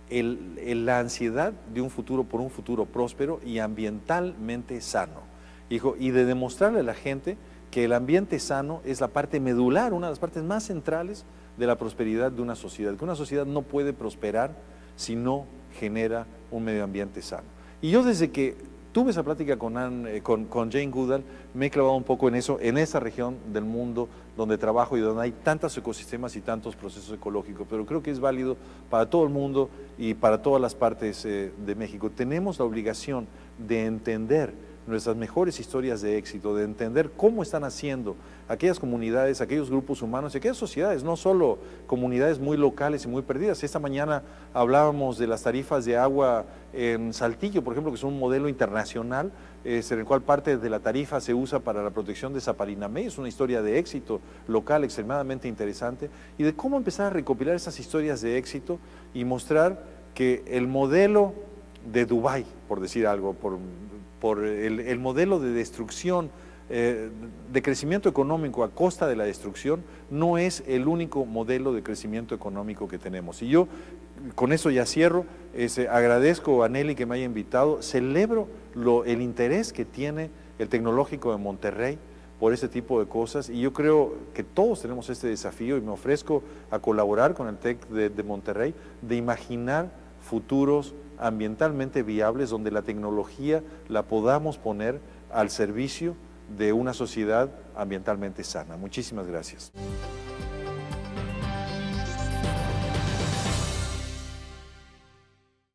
la ansiedad de un futuro por un futuro próspero y ambientalmente sano. Dijo, y de demostrarle a la gente que el ambiente sano es la parte medular, una de las partes más centrales de la prosperidad de una sociedad, que una sociedad no puede prosperar si no genera un medio ambiente sano. Y yo desde que tuve esa plática con Jane Goodall, me he clavado un poco en eso, en esa región del mundo donde trabajo y donde hay tantos ecosistemas y tantos procesos ecológicos, pero creo que es válido para todo el mundo y para todas las partes de México. Tenemos la obligación de entender nuestras mejores historias de éxito, de entender cómo están haciendo aquellas comunidades, aquellos grupos humanos y aquellas sociedades, no solo comunidades muy locales y muy perdidas. Esta mañana hablábamos de las tarifas de agua en Saltillo, por ejemplo, que son un modelo internacional, en el cual parte de la tarifa se usa para la protección de Saparinamé. Es una historia de éxito local extremadamente interesante, y de cómo empezar a recopilar esas historias de éxito y mostrar que el modelo de Dubái, por decir algo, por el modelo de destrucción, de crecimiento económico a costa de la destrucción, no es el único modelo de crecimiento económico que tenemos. Y yo con eso ya cierro, agradezco a Nelly que me haya invitado, celebro el interés que tiene el Tecnológico de Monterrey por este tipo de cosas, y yo creo que todos tenemos este desafío y me ofrezco a colaborar con el TEC de Monterrey, de imaginar futuros ambientalmente viables donde la tecnología la podamos poner al servicio de una sociedad ambientalmente sana. Muchísimas gracias.